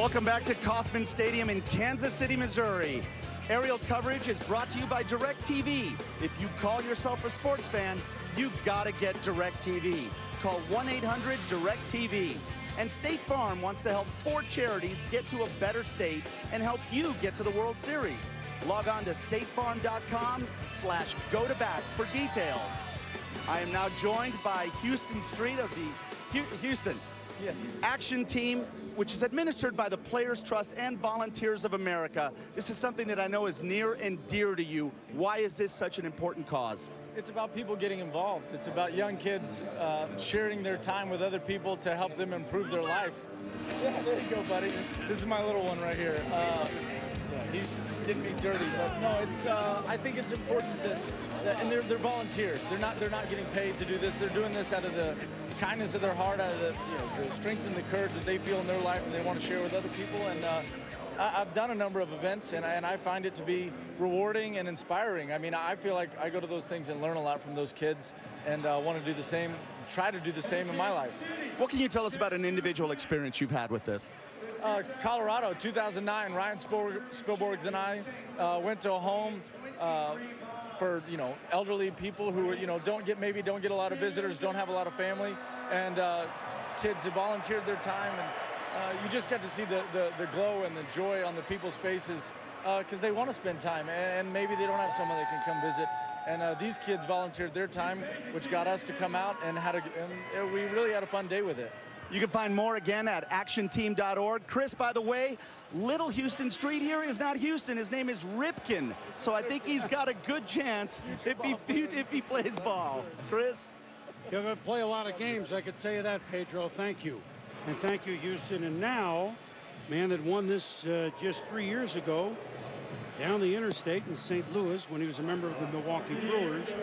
Welcome back to Kauffman Stadium in Kansas City, Missouri. Aerial coverage is brought to you by DirecTV. If you call yourself a sports fan, you've got to get DirecTV. Call 1-800-DirecTV. And State Farm wants to help 4 charities get to a better state and help you get to the World Series. Log on to statefarm.com/go-to-bat for details. I am now joined by Houston Street of the Houston Action Team, which is administered by the Players Trust and Volunteers of America. This is something that I know is near and dear to you. Why is this such an important cause? It's about people getting involved. It's about young kids sharing their time with other people to help them improve their life. Yeah, there you go, buddy. This is my little one right here. Yeah, he's getting me dirty, but no, it's. I think it's important and they're volunteers. They're not getting paid to do this. They're doing this out of the kindness of their heart, out of the the strength and the courage that they feel in their life, and they want to share with other people. And I've done a number of events, and I find it to be rewarding and inspiring. I mean, I feel like I go to those things and learn a lot from those kids, and want to do the same, try to do the same in my life. What can you tell us about an individual experience you've had with this? Colorado, 2009, Ryan Spielborgs and I went to a home for elderly people who don't get a lot of visitors, don't have a lot of family, and kids have volunteered their time, and you just get to see the glow and the joy on the people's faces because they want to spend time, and maybe they don't have someone that can come visit. And these kids volunteered their time, which got us to come out, and we really had a fun day with it. You can find more again at actionteam.org. Chris, by the way, little Houston Street here is not Houston. His name is Ripken. So I think he's got a good chance if he plays ball. Chris? You're going to play a lot of games, I could tell you that, Pedro. Thank you. And thank you, Houston. And now, man that won this just 3 years ago, down the interstate in St. Louis when he was a member of the Milwaukee Brewers,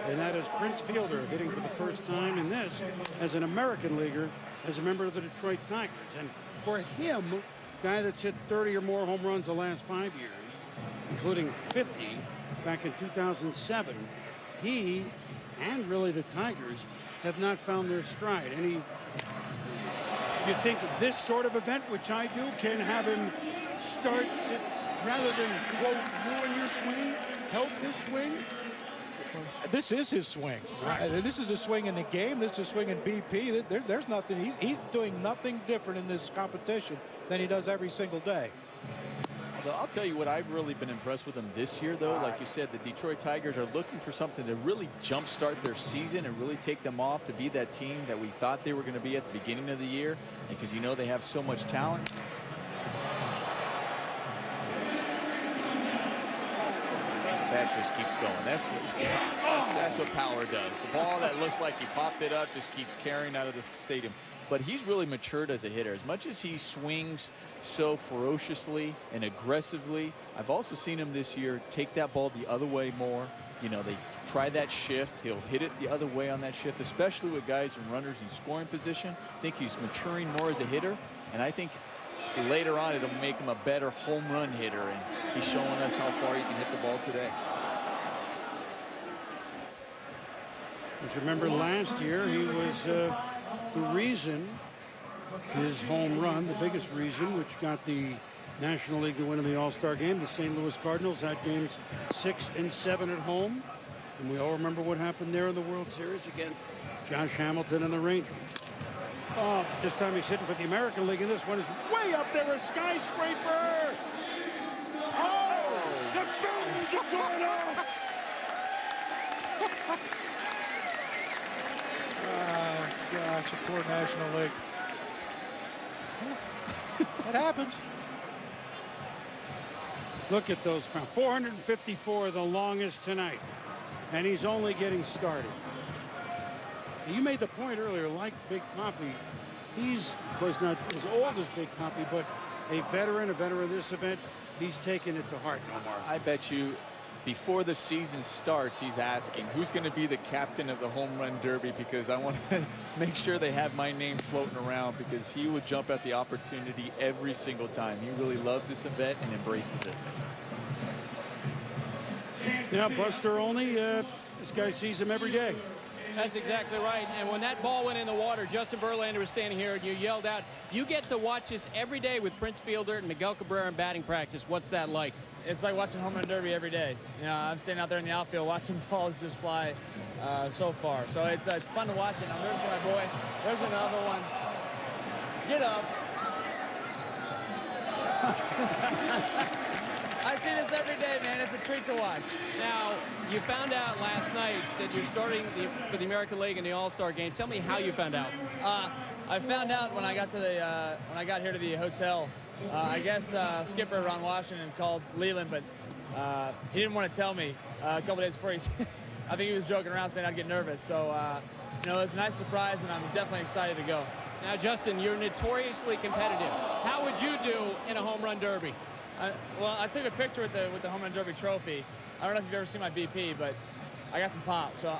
and that is Prince Fielder hitting for the first time in this as an American leaguer, as a member of the Detroit Tigers. And for him, guy that's hit 30 or more home runs the last 5 years, including 50 back in 2007, he and really the Tigers have not found their stride. And do you think this sort of event, which I do, can have him start to, rather than, quote, ruin your swing, help his swing? This is his swing. Right. This is a swing in the game. This is a swing in BP. There's nothing. He's doing nothing different in this competition than he does every single day. I'll tell you what, I've really been impressed with him this year, though. Like you said, the Detroit Tigers are looking for something to really jumpstart their season and really take them off to be that team that we thought they were going to be at the beginning of the year, because they have so much talent. That just keeps going. That's what power does. The ball that looks like he popped it up just keeps carrying out of the stadium. But he's really matured as a hitter. As much as he swings so ferociously and aggressively, I've also seen him this year take that ball the other way more. They try that shift. He'll hit it the other way on that shift, especially with guys and runners in scoring position. I think he's maturing more as a hitter, and I think later on it'll make him a better home run hitter, and he's showing us how far he can hit the ball today. As you remember last year, he was the reason, his home run, the biggest reason, which got the National League to win in the All-Star game. The St. Louis Cardinals had games 6 and 7 at home, and we all remember what happened there in the World Series against Josh Hamilton and the Rangers. Oh, this time he's hitting for the American League, and this one is way up there, a skyscraper! Oh! The fountains are going off! Gosh, the poor National League. What happens? Look at those. 454, the longest tonight. And he's only getting started. You made the point earlier, like Big Papi, he's, of course, not as old as Big Papi, but a veteran of this event. He's taking it to heart, Omar. I bet you before the season starts, he's asking, who's going to be the captain of the home run derby, because I want to make sure they have my name floating around, because he would jump at the opportunity every single time. He really loves this event and embraces it. Yeah, Buster Olney, this guy sees him every day. That's exactly right. And when that ball went in the water, Justin Verlander was standing here and you yelled out, you get to watch this every day with Prince Fielder and Miguel Cabrera in batting practice. What's that like? It's like watching home run derby every day. You know, I'm standing out there in the outfield watching balls just fly so far. So it's fun to watch it. I'm rooting for my boy. There's another one. Get up. I see this every day, man. It's a treat to watch. Now, you found out last night that you're starting for the American League in the All-Star game. Tell me how you found out. I found out when I got here to the hotel. I guess skipper Ron Washington called Leland, but he didn't want to tell me a couple days before. I think he was joking around saying I'd get nervous. So, you know, it was a nice surprise, and I'm definitely excited to go. Now, Justin, you're notoriously competitive. How would you do in a home run derby? Well, I took a picture with the home run derby trophy. I don't know if you've ever seen my BP, but I got some pop, so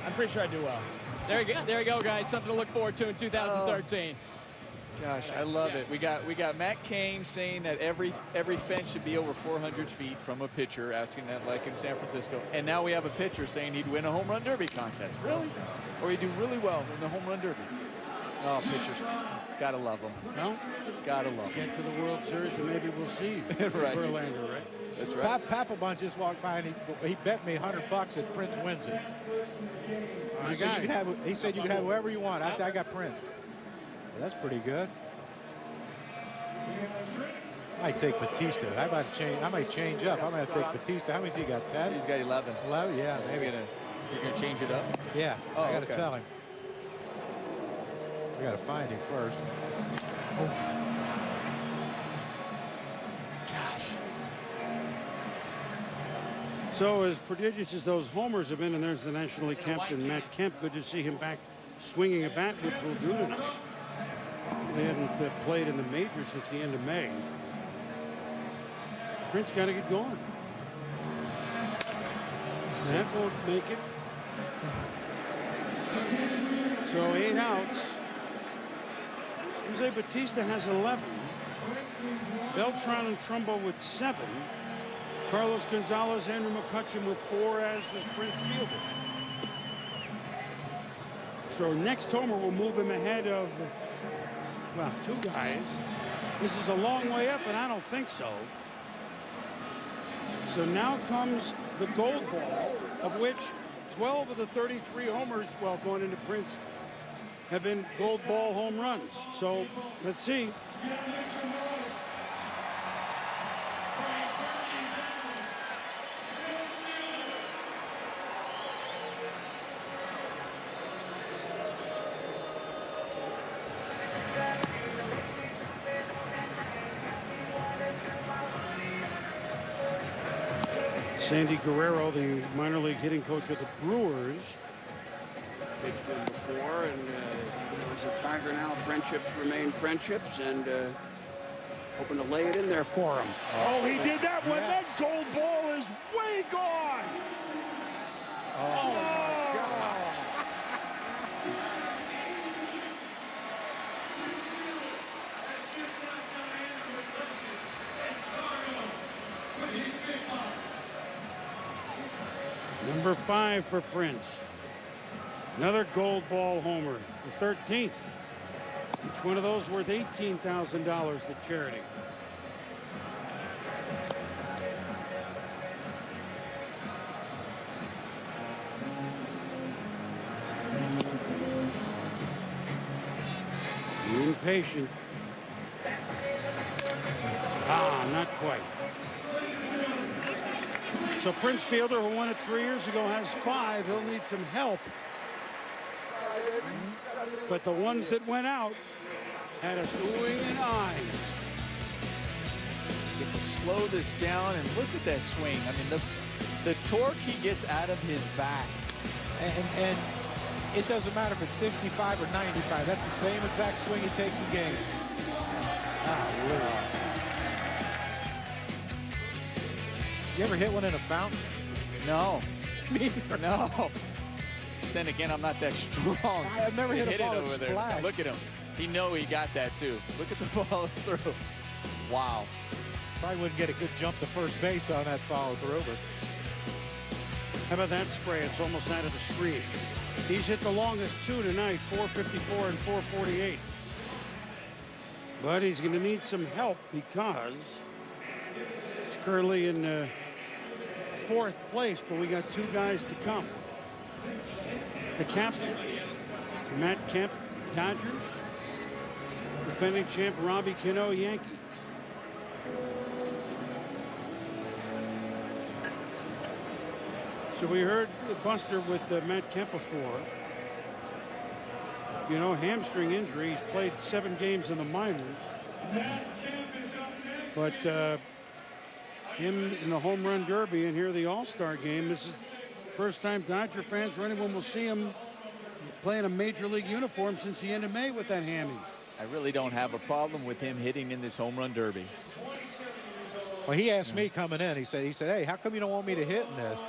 I'm pretty sure I do well. There you go, guys. Something to look forward to in 2013. Gosh, I love it. We got Matt Cain saying that every fence should be over 400 feet from a pitcher, asking that like in San Francisco. And now we have a pitcher saying he'd win a home run derby contest. Really? Or he'd do really well in the home run derby. Oh, pitchers. Gotta love them. Well, gotta love them. get to the World Series and maybe we'll see Right. Verlander, right? That's right. Papelbon just walked by and he bet me $100 that Prince wins it. He said you can have whoever you want. I got Prince. Well, that's pretty good. I might take Batista. I might change up. I might have to take Batista. How many's he got? 10? He's got 11. 11? Yeah, maybe. You're gonna change it up? Yeah. Oh, I got to okay. tell him. I got to find him first. So as prodigious as those homers have been, and there's the National League captain, Matt Kemp. Good to see him back swinging a bat, which we'll do tonight. They hadn't played in the majors since the end of May. Prince got to get going. That won't make it. So 8 outs. Jose Batista has 11. Beltran and Trumbo with 7. Carlos Gonzalez, Andrew McCutcheon with 4, as does Prince Fielder. So next homer will move him ahead of, well, 2 guys. This is a long way up, and I don't think so. So now comes the gold ball, of which 12 of the 33 homers, well, going into Prince, have been gold ball home runs. So let's see. Sandy Guerrero, the minor league hitting coach of the Brewers. Pitched for him before, and he's a Tiger now. Friendships remain friendships, and hoping to lay it in there for him. Oh, he did that one. Yes. That gold ball is way gone. Oh my gosh. Number 5 for Prince. Another gold ball homer, the 13th. Each one of those worth $18,000 to charity. Impatient. Not quite. So Prince Fielder, who won it 3 years ago, has 5. He'll need some help. But the ones that went out had us oohing and eyeing. Get to slow this down and look at that swing. I mean, the torque he gets out of his back. And it doesn't matter if it's 65 or 95. That's the same exact swing he takes in games. You ever hit one in a fountain? No. Me neither. No. Then again, I'm not that strong. I've never hit a ball that over there. splashed. Look at him. He got that too. Look at the follow through. Wow. Probably wouldn't get a good jump to first base on that follow through, but How about that spray? It's almost out of the screen. He's hit the longest 2 tonight, 454 and 448. But he's going to need some help because he's currently in 4th place, but we got 2 guys to come. The captain, Matt Kemp, Dodgers. Defending champ Robbie Cano, Yankees. So we heard Buster with Matt Kemp before. You know, hamstring injury. He's played 7 games in the minors. But him in the home run derby and here the All-Star game. This is the first time Dodger fans or anyone will see him playing a major league uniform since the end of May with that hammy. I really don't have a problem with him hitting in this home run derby. Well, he asked me coming in. He said, hey, how come you don't want me to hit in this?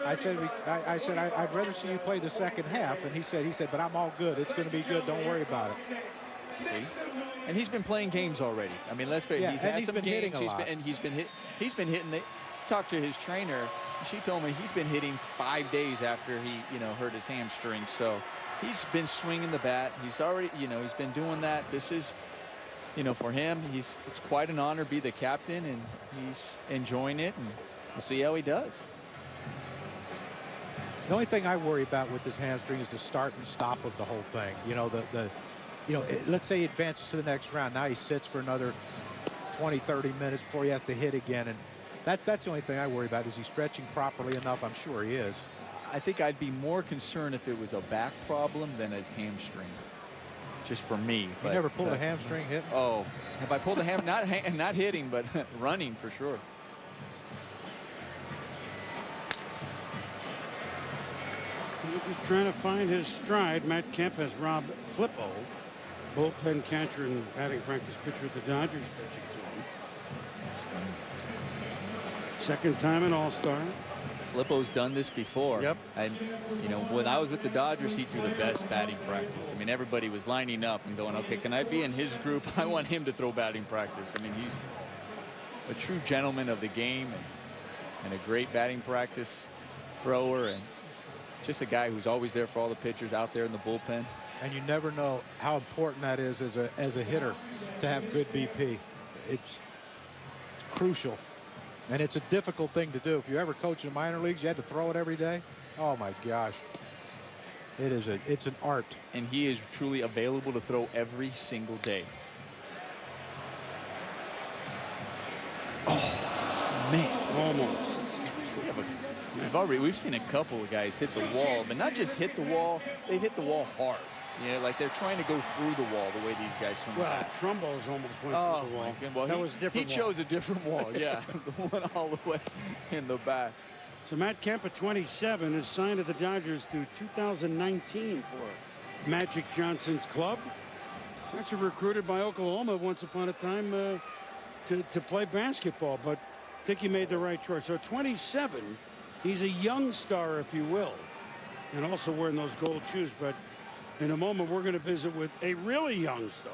I said, I'd rather see you play the second half. And he said, but I'm all good. It's going to be good. Don't worry about it. See? And he's been playing games already. I mean, let's face it. He's had some games. He's been hitting. Talked to his trainer. She told me he's been hitting 5 days after he, hurt his hamstring. So he's been swinging the bat. He's already, he's been doing that. This is, for him, it's quite an honor to be the captain, and he's enjoying it. And we'll see how he does. The only thing I worry about with this hamstring is the start and stop of the whole thing. Let's say he advances to the next round. Now he sits for another 20, 30 minutes before he has to hit again. And that's the only thing I worry about. Is he stretching properly enough? I'm sure he is. I think I'd be more concerned if it was a back problem than his hamstring. Just for me. You never pulled a hamstring hit? Oh, have I pulled a not hitting, but running for sure. He's trying to find his stride. Matt Kemp has Rob Flippo, bullpen catcher and batting practice pitcher at the Dodgers pitching team. Second time an All-Star. Flippo's done this before. Yep. And, when I was with the Dodgers, he threw the best batting practice. I mean, everybody was lining up and going, okay, can I be in his group? I want him to throw batting practice. I mean, he's a true gentleman of the game and a great batting practice thrower, and just a guy who's always there for all the pitchers out there in the bullpen. And you never know how important that is as a hitter to have good BP. It's crucial. And it's a difficult thing to do. If you ever coach in the minor leagues, you had to throw it every day. Oh my gosh. It's an art. And he is truly available to throw every single day. Oh, man. Almost. We've seen a couple of guys hit the wall, but not just hit the wall, they've hit the wall hard. Like they're trying to go through the wall the way these guys swing. Well, Trumbo's almost went through the wall. Well, that was different. He chose a different wall, yeah. The one all the way in the back. So Matt Kemp at 27 is signed to the Dodgers through 2019 for Magic Johnson's club. He's actually recruited by Oklahoma once upon a time to play basketball, but I think he made the right choice. So 27, he's a young star, if you will, and also wearing those gold shoes. But in a moment, we're going to visit with a really young star.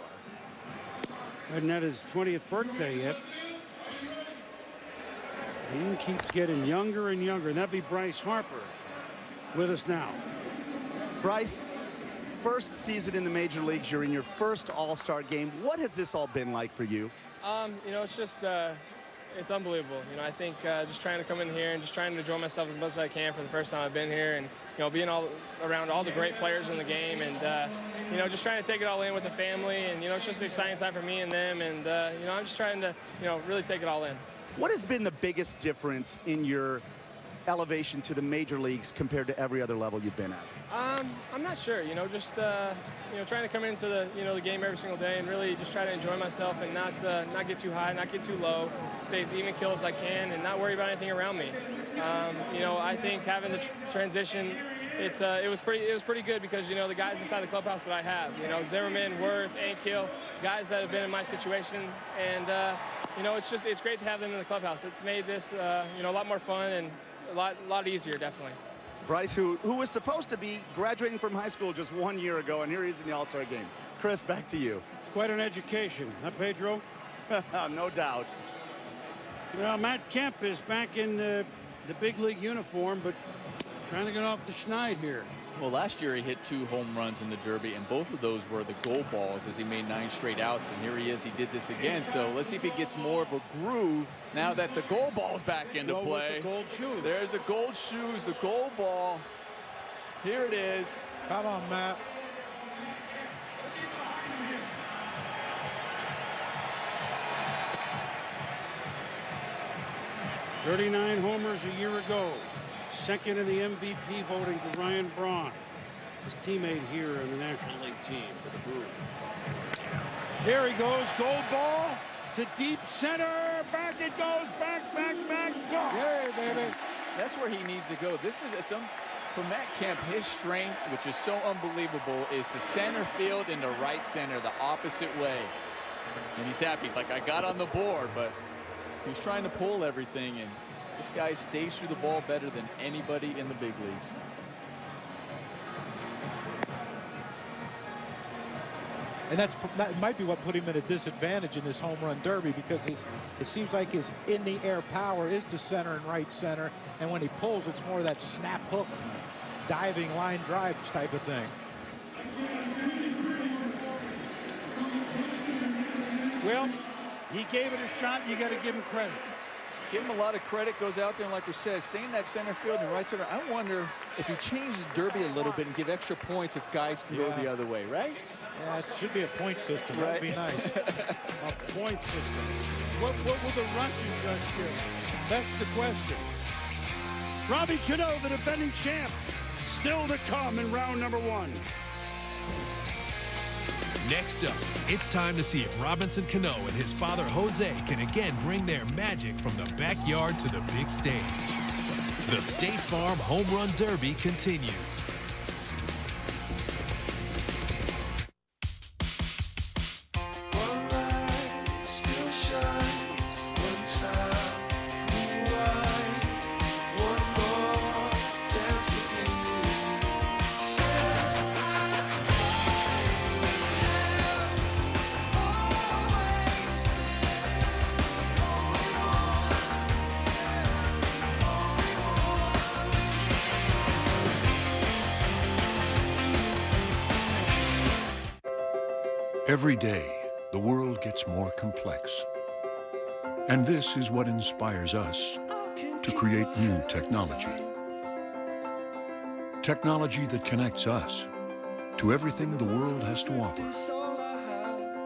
Hadn't had his 20th birthday yet. He keeps getting younger and younger, and that'd be Bryce Harper with us now. Bryce, first season in the major leagues, you're in your first All-Star game. What has this all been like for you? It's just it's unbelievable. I think just trying to come in here and just trying to enjoy myself as much as I can for the first time I've been here, and being all around all the great players in the game, and just trying to take it all in with the family, and it's just an exciting time for me and them, and I'm just trying to really take it all in. What has been the biggest difference in your elevation to the major leagues compared to every other level you've been at? I'm not sure. Just trying to come into the game every single day and really just try to enjoy myself and not get too high, not get too low, stay as even keel as I can, and not worry about anything around me. I think having the transition, it was pretty good because the guys inside the clubhouse that I have, Zimmerman, Worth, Ankiel, guys that have been in my situation, and it's great to have them in the clubhouse. It's made this a lot more fun and a lot easier, definitely. Bryce, who was supposed to be graduating from high school just 1 year ago, and here he is in the All-Star game. Chris, back to you. It's quite an education, huh, Pedro? No doubt. Well, Matt Kemp is back in the big league uniform, but Trying to get off the schneid here. Well, last year he hit 2 home runs in the Derby, and both of those were the goal balls as he made 9 straight outs. And here he is. He did this again. So let's see if he gets more of a groove now that the goal ball's back into play. With the gold shoes. There's the gold shoes, the goal ball. Here it is. Come on, Matt. "39 homers a year ago. Second in the MVP voting to Ryan Braun, his teammate here in the National League team for the Brewers." There he goes, gold ball to deep center. Back it goes, back, gone. Yay, baby. That's where he needs to go. For Matt Kemp, his strength, which is so unbelievable, is to center field and to right center, the opposite way. And he's happy. He's like, I got on the board, but he's trying to pull everything, and this guy stays through the ball better than anybody in the big leagues. And that might be what put him at a disadvantage in this home run derby, because it seems like his in-the-air power is to center and right center, and when he pulls, it's more of that snap hook, diving line drive type of thing. Well, he gave it a shot. You got to give him credit. Give him a lot of credit. Goes out there and, like we said, stay in that center field and right center. I wonder if he changed the derby a little bit and give extra points if guys can go the other way, right? Yeah, it should be a point system. Right. That would be nice. A point system. What will the Russian judge give? That's the question. Robbie Cano, the defending champ, still to come in round number 1. Next up, it's time to see if Robinson Cano and his father Jose can again bring their magic from the backyard to the big stage. The State Farm Home Run Derby continues. Every day, the world gets more complex. And this is what inspires us to create new technology. Technology that connects us to everything the world has to offer,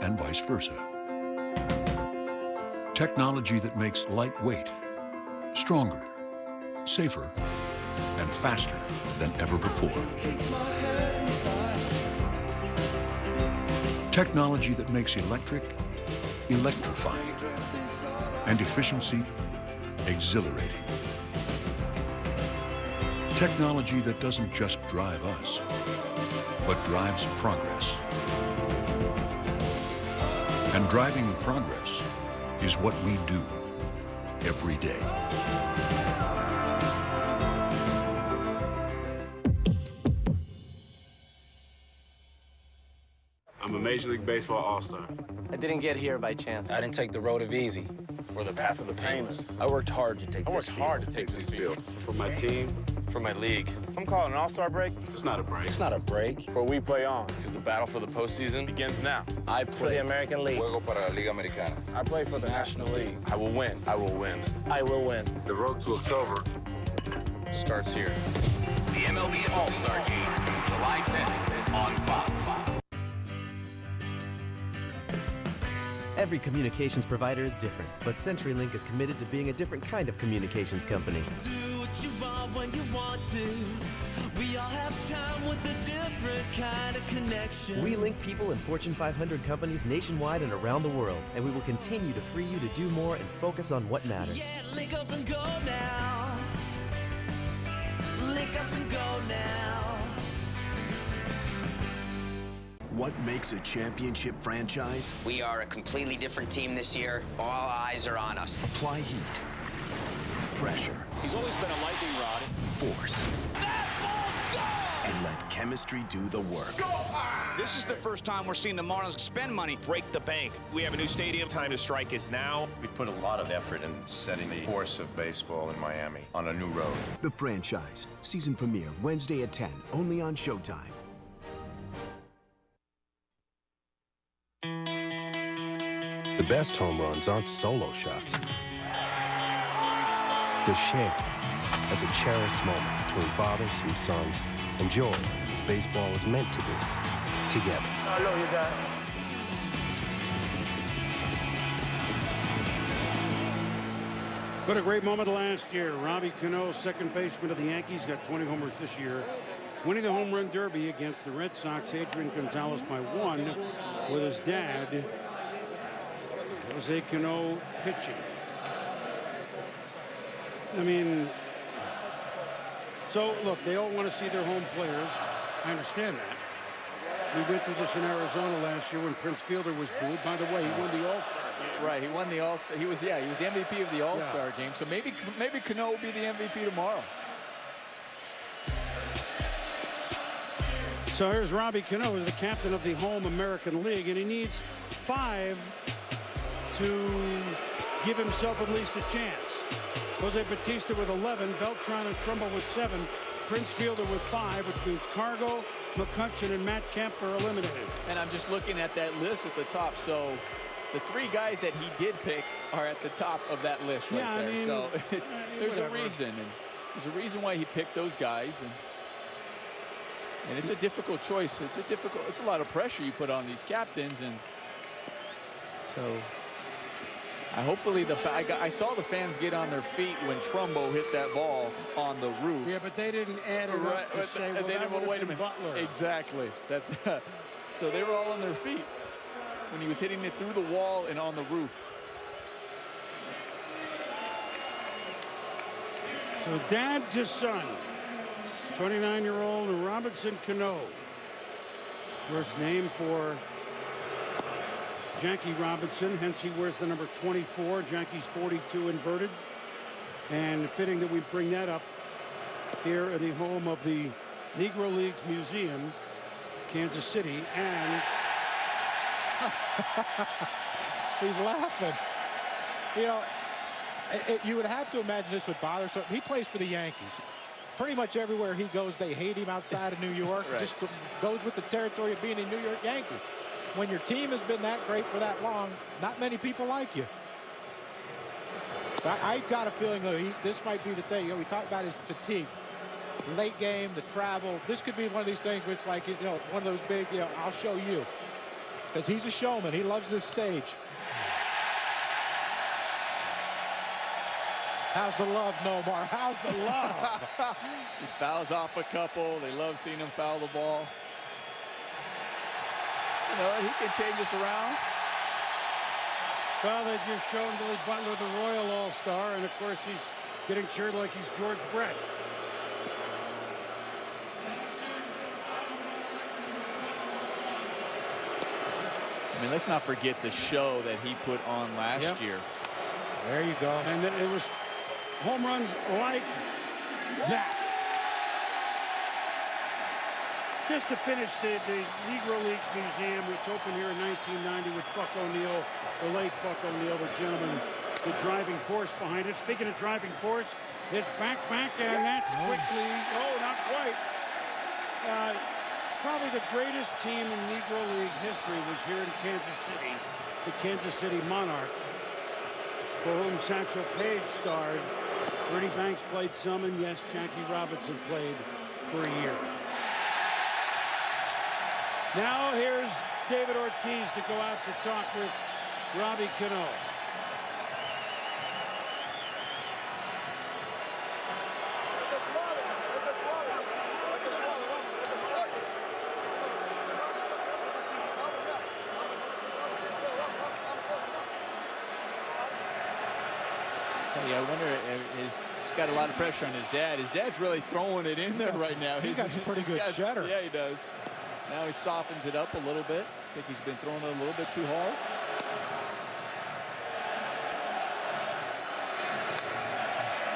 and vice versa. Technology that makes lightweight, stronger, safer, and faster than ever before. Technology that makes electric electrifying and efficiency exhilarating. Technology that doesn't just drive us, but drives progress. And driving progress is what we do every day. I'm a Major League Baseball All-Star. I didn't get here by chance. I didn't take the road of easy or the path of the painless. I worked hard to take this field. For my team. For my league. Some call it an all-star break. It's not a break. It's not a break. For we play on. Because the battle for the postseason begins now. I play for the American League. Juego para la Liga Americana. I play for the National League. I will win. I will win. I will win. The road to October starts here. The MLB All-Star Game, July 10th on Fox. Every communications provider is different, but CenturyLink is committed to being a different kind of communications company. Do what you want when you want to. We all have time with a different kind of connection. We link people in Fortune 500 companies nationwide and around the world, and we will continue to free you to do more and focus on what matters. Yeah, link up and go now. Link up and go now. What makes a championship franchise? We are a completely different team this year. All eyes are on us. Apply heat, pressure. He's always been a lightning rod. Force. That ball's gone! And let chemistry do the work. This is the first time we're seeing the Marlins spend money. Break the bank. We have a new stadium. Time to strike is now. We've put a lot of effort in setting the course of baseball in Miami on a new road. The Franchise. Season premiere Wednesday at 10, only on Showtime. The best home runs aren't solo shots. They're shared as a cherished moment between fathers and sons, enjoyed as baseball is meant to be, together. I know you got it. What a great moment last year. Robbie Cano, second baseman of the Yankees, got 20 homers this year, winning the home run derby against the Red Sox. Adrian Gonzalez by 1 with his dad, Jose Cano, pitching. I mean, so look, they all want to see their home players. I understand that. We went through this in Arizona last year when Prince Fielder was booed. By the way, he won the All-Star game. Right, he won the All-Star. He was the MVP of the All-Star game. So maybe Cano will be the MVP tomorrow. So here's Robbie Cano, who's the captain of the home American League, and he needs 5 to give himself at least a chance. Jose Bautista with 11, Beltran and Trumbull with 7, Prince Fielder with 5, which means Cargo, McCutchen, and Matt Kemp are eliminated. And I'm just looking at that list at the top. So the 3 guys that he did pick are at the top of that list right there. I mean, so there's a reason. And there's a reason why he picked those guys. And it's a difficult choice. It's a lot of pressure you put on these captains. And so hopefully I saw the fans get on their feet when Trumbo hit that ball on the roof. Yeah, but they didn't add it up to say, well, that would have been Butler. Exactly. So they were all on their feet when he was hitting it through the wall and on the roof. So dad to son, 29-year-old Robinson Cano, was named for Jackie Robinson, hence he wears the number 24. Jackie's 42 inverted. And fitting that we bring that up here in the home of the Negro Leagues Museum, Kansas City. And he's laughing. You know, you would have to imagine this would bother. So he plays for the Yankees. Pretty much everywhere he goes, they hate him outside of New York. Right. Just goes with the territory of being a New York Yankee. When your team has been that great for that long, not many people like you. I got a feeling, though, this might be the thing. You know, we talked about his fatigue, late game, the travel. This could be one of these things where it's like, you know, one of those big, you know, I'll show you. Because he's a showman. He loves this stage. How's the love, Nomar? How's the love? He fouls off a couple. They love seeing him foul the ball. You know, he can change this around. Well, they just shown Billy Butler the Royal All-Star, and of course he's getting cheered like he's George Brett. I mean, let's not forget the show that he put on last year. There you go. And then it was home runs like that. Just to finish the Negro Leagues Museum, which opened here in 1990 with Buck O'Neill, the late Buck O'Neill, the gentleman, the driving force behind it. Speaking of driving force, it's back, and that's quickly, not quite. Probably the greatest team in Negro League history was here in Kansas City, the Kansas City Monarchs, for whom Satchel Paige starred. Bernie Banks played some, and yes, Jackie Robinson played for a year. Now here's David Ortiz to go out to talk with Robbie Cano. I wonder, he's got a lot of pressure on his dad. His dad's really throwing it in there right now. He got some pretty good cheddar. Yeah, he does. Now he softens it up a little bit. I think he's been throwing it a little bit too hard.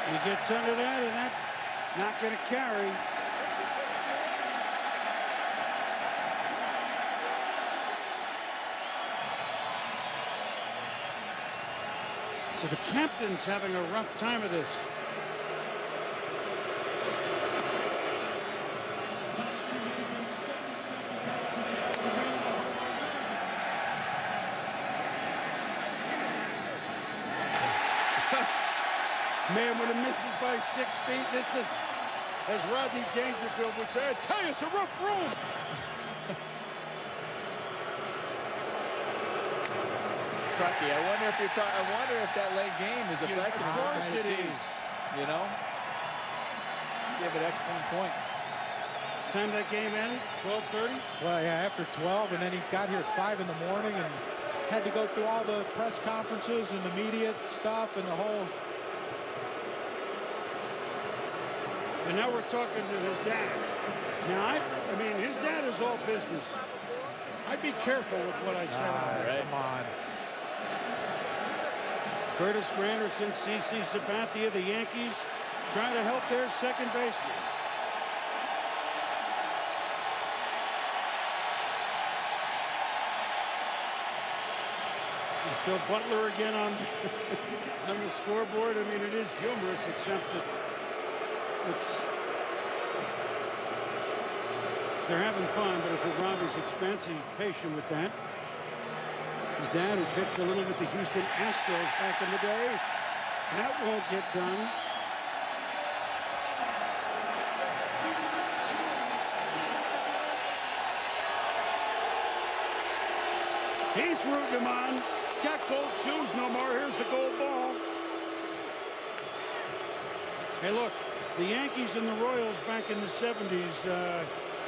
He gets under that, and that's not going to carry. So the captain's having a rough time of this. Man, when it misses by 6 feet, this is, as Rodney Dangerfield would say, I tell you, it's a rough room. Crucky, I wonder if that late game is affecting him. Of course it is. You know? You have an excellent point. Time that game end? 12:30? Well, yeah, after 12, and then he got here at 5 in the morning and had to go through all the press conferences and the media stuff and the whole. And now we're talking to his dad. Now, I mean, his dad is all business. I'd be careful with what I say. Right. Come on. Curtis Granderson, CC Sabathia, the Yankees, trying to help their second baseman. So Butler again on the scoreboard. I mean, it is humorous, except that they're having fun, but it's at Robbie's expense. He's patient with that. His dad, who pitched a little with the Houston Astros back in the day, that won't get done. He's rooting him on. Got gold shoes no more. Here's the gold ball. Hey, look, the Yankees and the Royals back in the 70s,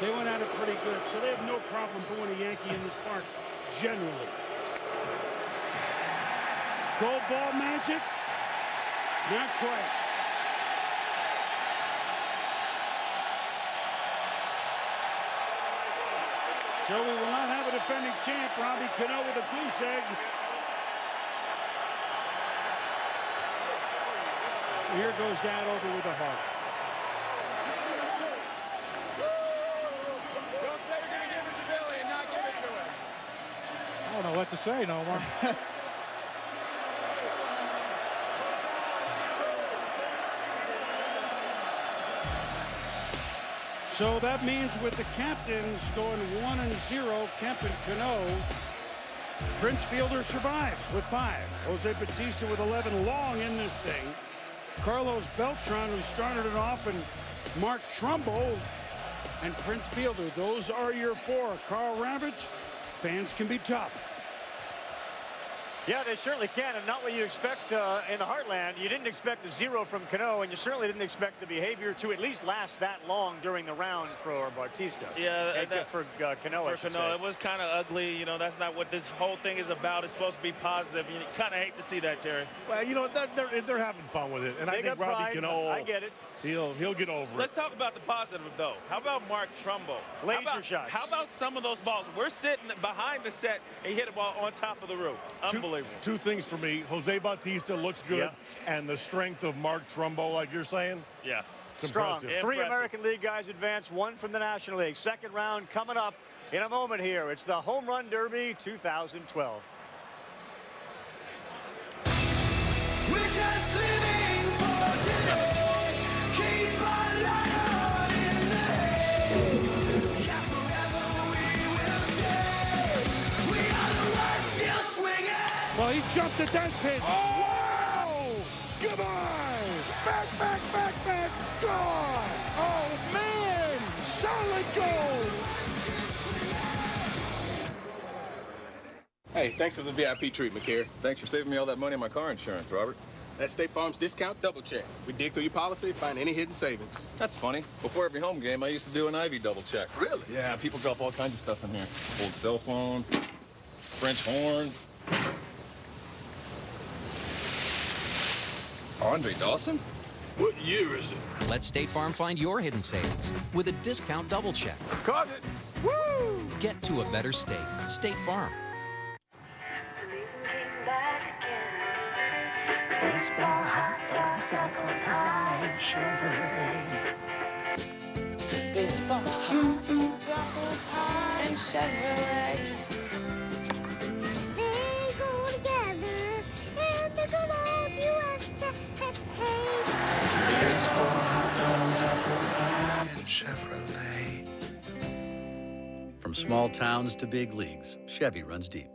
they went at it pretty good. So they have no problem booing a Yankee in this park, generally. Gold ball magic? Not quite. So we will not have a defending champ, Robbie Cano, with a goose egg. Here goes Dad over with a heart. Don't say you're going to give it to Billy and not give it to him. I don't know what to say no more. So that means with the captains going 1-0, Kemp and Cano, Prince Fielder survives with 5. Jose Bautista with 11, long in this thing. Carlos Beltran, who started it off, and Mark Trumbo and Prince Fielder. Those are your 4. Carl Ravitch, fans can be tough. Yeah, they certainly can, and not what you expect in the Heartland. You didn't expect a 0 from Cano, and you certainly didn't expect the behavior to at least last that long during the round for Bautista. Yeah, for Cano, I should say. It was kind of ugly. You know, that's not what this whole thing is about. It's supposed to be positive. You kind of hate to see that, Terry. Well, you know, they're having fun with it, and I think Robbie Cano, I get it. He'll get over it. Let's talk about the positive, though. How about Mark Trumbo? Laser shots. How about some of those balls? We're sitting behind the set and hit a ball on top of the roof. Unbelievable. Two things for me. Jose Bautista looks good, and the strength of Mark Trumbo, like you're saying. Yeah. Strong. 3 American League guys advance, 1 from the National League. Second round coming up in a moment here. It's the Home Run Derby 2012. We're just living for today. Keep our light on in the haze. Yeah, forever we will stay. We are the ones still swinging. Well, he jumped at that pitch. Oh! Goodbye! Back, gone! Oh, man! Solid goal! Hey, thanks for the VIP treatment, Kerry. Thanks for saving me all that money on my car insurance, Robert. That's State Farm's discount double check. We dig through your policy, find any hidden savings. That's funny. Before every home game, I used to do an Ivy double check. Really? Yeah, people drop all kinds of stuff in here. Old cell phone, French horn. Andre Dawson? What year is it? Let State Farm find your hidden savings with a discount double check. Caught it! Woo! Get to a better state. State Farm. Baseball, hot dogs, apple pie, Chevrolet. Baseball, hot dogs, apple pie, and Chevrolet. They go together, and they go all small towns to big leagues, Chevy runs deep.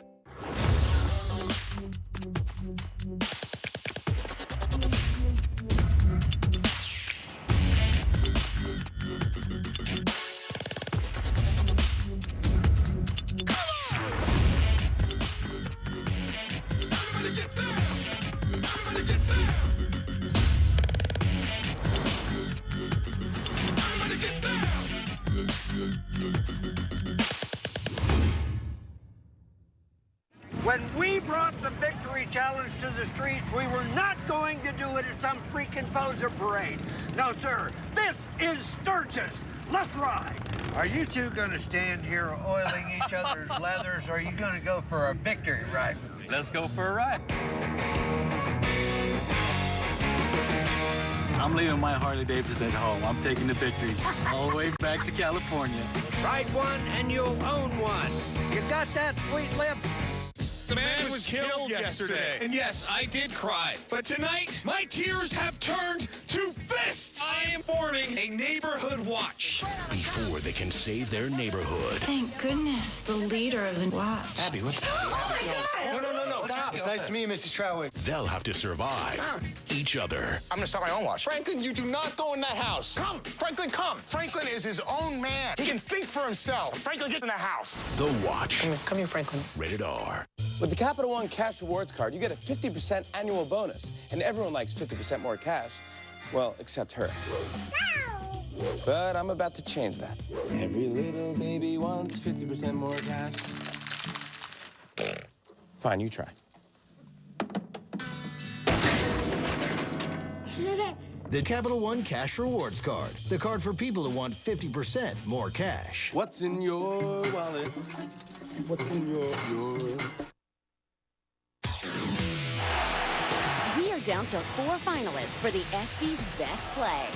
When we brought the victory challenge to the streets, we were not going to do it at some freaking poser parade. No, sir. This is Sturgis. Let's ride. Are you two going to stand here oiling each other's leathers, or are you going to go for a victory ride with me? Let's go for a ride. I'm leaving my Harley Davidson at home. I'm taking the victory all the way back to California. Ride one and you'll own one. You got that, sweet lips? The man was killed yesterday. And yes, I did cry. But tonight, my tears have turned to fists. I am forming a neighborhood watch. Before they can save their neighborhood. Thank goodness, the leader of the watch. Abby, what? Oh my God! No. Stop. It's nice to meet you, Mrs. Troutwick. They'll have to survive each other. I'm gonna start my own watch. Franklin, you do not go in that house. Come, Franklin, come. Franklin is his own man. He can think for himself. Franklin, get in the house. The Watch. Come here, Franklin. Rated R. With the Capital One Cash Rewards card, you get a 50% annual bonus. And everyone likes 50% more cash. Well, except her. But I'm about to change that. Every little baby wants 50% more cash. Fine, you try. The Capital One Cash Rewards card. The card for people who want 50% more cash. What's in your wallet? What's in your... We are down to 4 finalists for the ESPY's Best Play.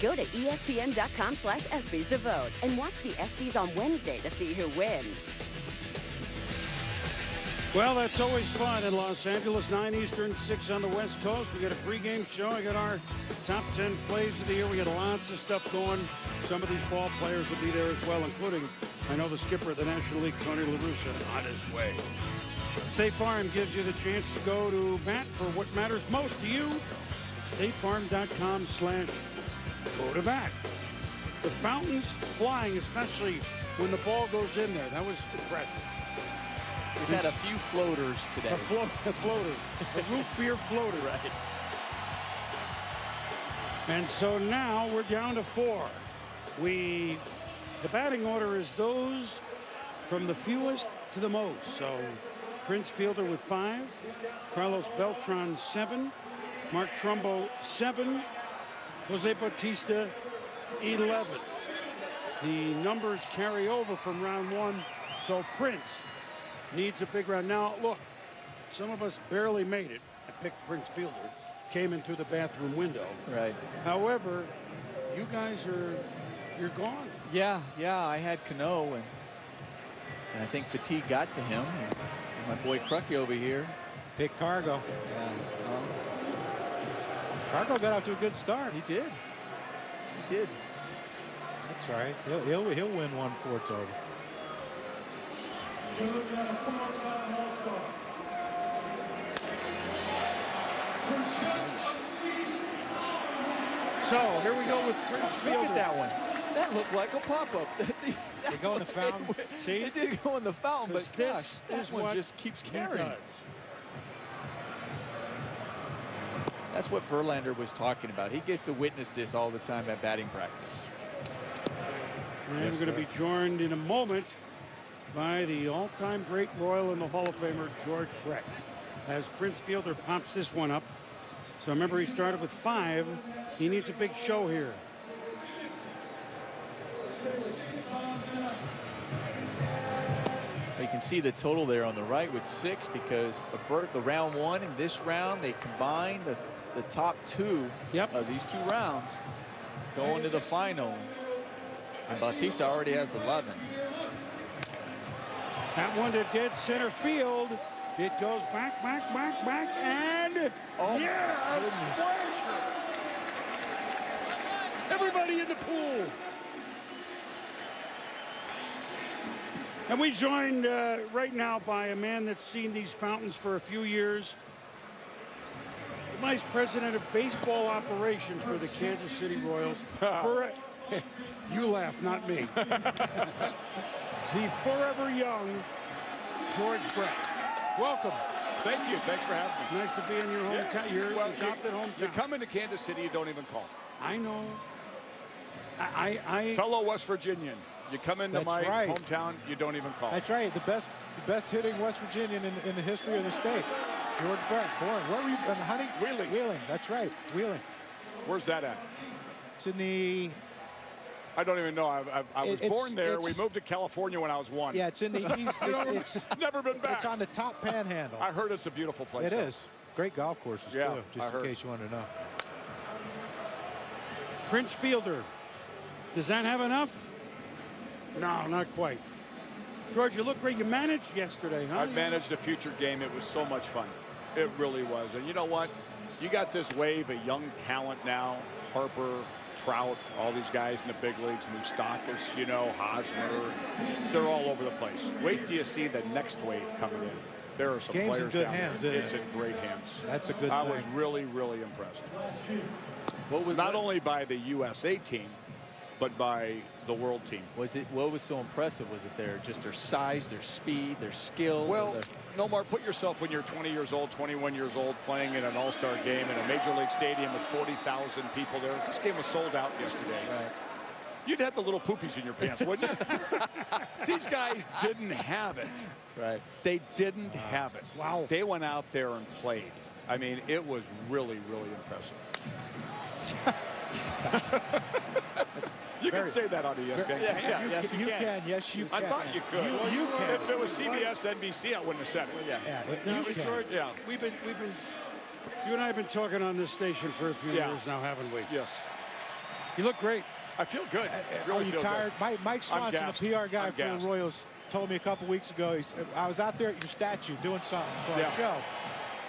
Go to ESPN.com/ESPYs to vote and watch the ESPYs on Wednesday to see who wins. Well, that's always fun in Los Angeles. 9 Eastern, 6 on the West Coast. We got a pregame show. I got our top 10 plays of the year. We got lots of stuff going. Some of these ball players will be there as well, including, I know, the skipper of the National League, Tony La Russa, on his way. State Farm gives you the chance to go to bat for what matters most to you. StateFarm.com/go to bat. The fountains flying, especially when the ball goes in there. That was impressive. We've had a few floaters today. A floater. A root beer floater. Right. And so now we're down to 4. The batting order is those from the fewest to the most. So Prince Fielder with 5, Carlos Beltran 7, Mark Trumbo 7, Jose Bautista 11. The numbers carry over from round 1. So Prince needs a big round. Now, look, some of us barely made it. I picked Prince Fielder, came in through the bathroom window. Right. However, you guys you're gone. Yeah, I had Cano, and I think fatigue got to him. And my boy Crucky over here. Pick Cargo. Yeah. Cargo got out to a good start. He did. That's right. He'll win one before it's over. So here we go with Prince Fielder. Look at that one. That looked like a pop-up. They go in the fountain. See? It did go in the fountain, but this that one just keeps carrying. That's what Verlander was talking about. He gets to witness this all the time at batting practice. And we're going to be joined in a moment by the all-time great Royal and the Hall of Famer George Brett as Prince Fielder pops this one up. So remember, he started with 5. He needs a big show here. You can see the total there on the right with 6 because the round 1 and this round, they combined the top 2 of these 2 rounds going to the final. And Bautista already has 11. That one to dead center field. It goes back, and yeah, a splasher. Everybody in the pool. And we joined right now by a man that's seen these fountains for a few years. The Vice President of Baseball Operations for the Kansas City Royals. You laugh, not me. The forever young George Brett. Welcome. Thank you. Thanks for having me. Nice to be in your hometown. Your adopted hometown. You come into Kansas City, you don't even call. I know. I Fellow West Virginian, you come into my hometown, you don't even call. That's right. The best hitting West Virginian in the history of the state. George Brett, born. Where were you? Honey? Wheeling. Wheeling. That's right. Wheeling. Where's that at? It's in the. I don't even know. I was born there. We moved to California when I was 1. Yeah, it's in the east. It's never been back. It's on the top panhandle. I heard it's a beautiful place. It is. Great golf courses, too, just in case you want to know. Prince Fielder. Does that have enough? No, not quite. George, you look great. You managed yesterday, huh? I managed a future game. It was so much fun. It really was. And you know what? You got this wave of young talent now. Harper, Trout, all these guys in the big leagues, Moustakas, you know, Hosmer. They're all over the place. Wait till you see the next wave coming in. There are some Game's players in good down hands, there. isn't It's it? in great hands. That's a good I thing. was really, really impressed. Not only by the USA team, but by the world team. What was so impressive? Was it just their size, their speed, their skill? Well, Nomar, put yourself when you're 20 years old, 21 years old, playing in an all-star game in a major league stadium with 40,000 people there. This game was sold out yesterday. Right. You'd have the little poopies in your pants, wouldn't you? These guys didn't have it. Right. They didn't have it. Wow. They went out there and played. I mean, it was really, really impressive. You can say that on ESPN. Yes, you can. Yes, you can. I thought you could. You can. If it was CBS, NBC, I wouldn't have said it. Yeah. We've been. You and I have been talking on this station for a few years now, haven't we? Yes. You look great. I feel good. Are you tired? Mike Swanson, the PR guy for the Royals, told me a couple weeks ago. He said, I was out there at your statue doing something for a show.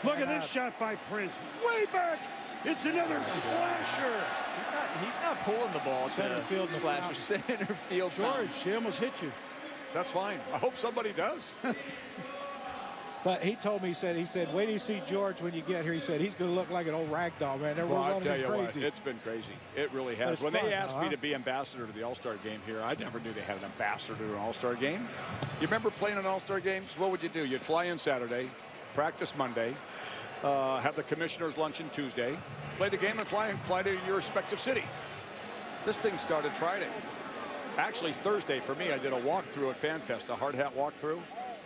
Look at this shot by Prince. Way back. It's another splasher. He's not pulling the ball Center field splasher. Center field. George, he almost hit you. That's fine. I hope somebody does. But he told me, he said, wait till you see George when you get here. He said, he's going to look like an old rag doll, man. They're I'll running tell you crazy. what, it's been crazy. It really has. When they asked me to be ambassador to the All-Star game here, I never knew they had an ambassador to an All-Star game. You remember playing in All-Star games? What would you do? You'd fly in Saturday, practice Monday, have the commissioner's luncheon Tuesday, play the game and fly to your respective city. This thing started Friday. Actually, Thursday for me, I did a walkthrough at FanFest, a hard hat walkthrough.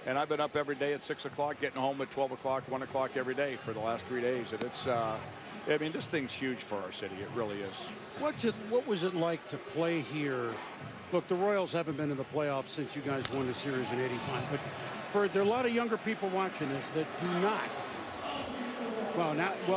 And I've been up every day at 6 o'clock, getting home at 12 o'clock, 1 o'clock every day for the last 3 days. And it's, I mean, this thing's huge for our city. It really is. What was it like to play here? Look, the Royals haven't been in the playoffs since you guys won the series in '85. But there are a lot of younger people watching this that do not.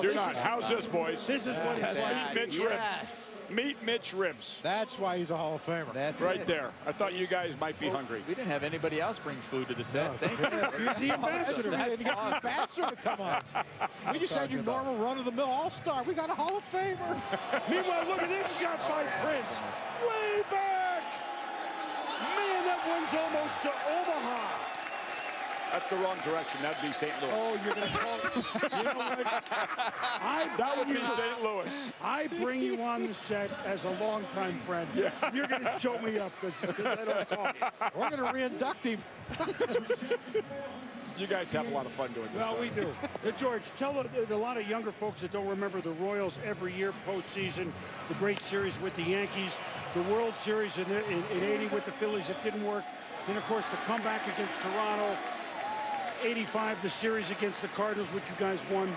You're not. How's this, boys? This is what it's like. Meet Mitch Ribs. Meet Mitch Ribs. That's why he's a Hall of Famer. That's right there. I thought you guys might be hungry. We didn't have anybody else bring food to the set. No. Thank you. You're the ambassador. You got the ambassador to come on. We just had your normal run-of-the-mill All-Star. We got a Hall of Famer. Meanwhile, look at this shot by Prince. Way back. Man, that one's almost to Omaha. That's the wrong direction. That'd be St. Louis. Oh, you're going to call. You know what? That would be St. Louis. I bring you on the set as a longtime friend. Yeah. You're going to show me up because I don't call you. We're going to re-induct him. You guys have a lot of fun doing this. Well, we do. George, tell a lot of younger folks that don't remember the Royals every year postseason, the great series with the Yankees, the World Series in '80 with the Phillies. It didn't work. Then, of course, the comeback against Toronto. '85, the series against the Cardinals, which you guys won.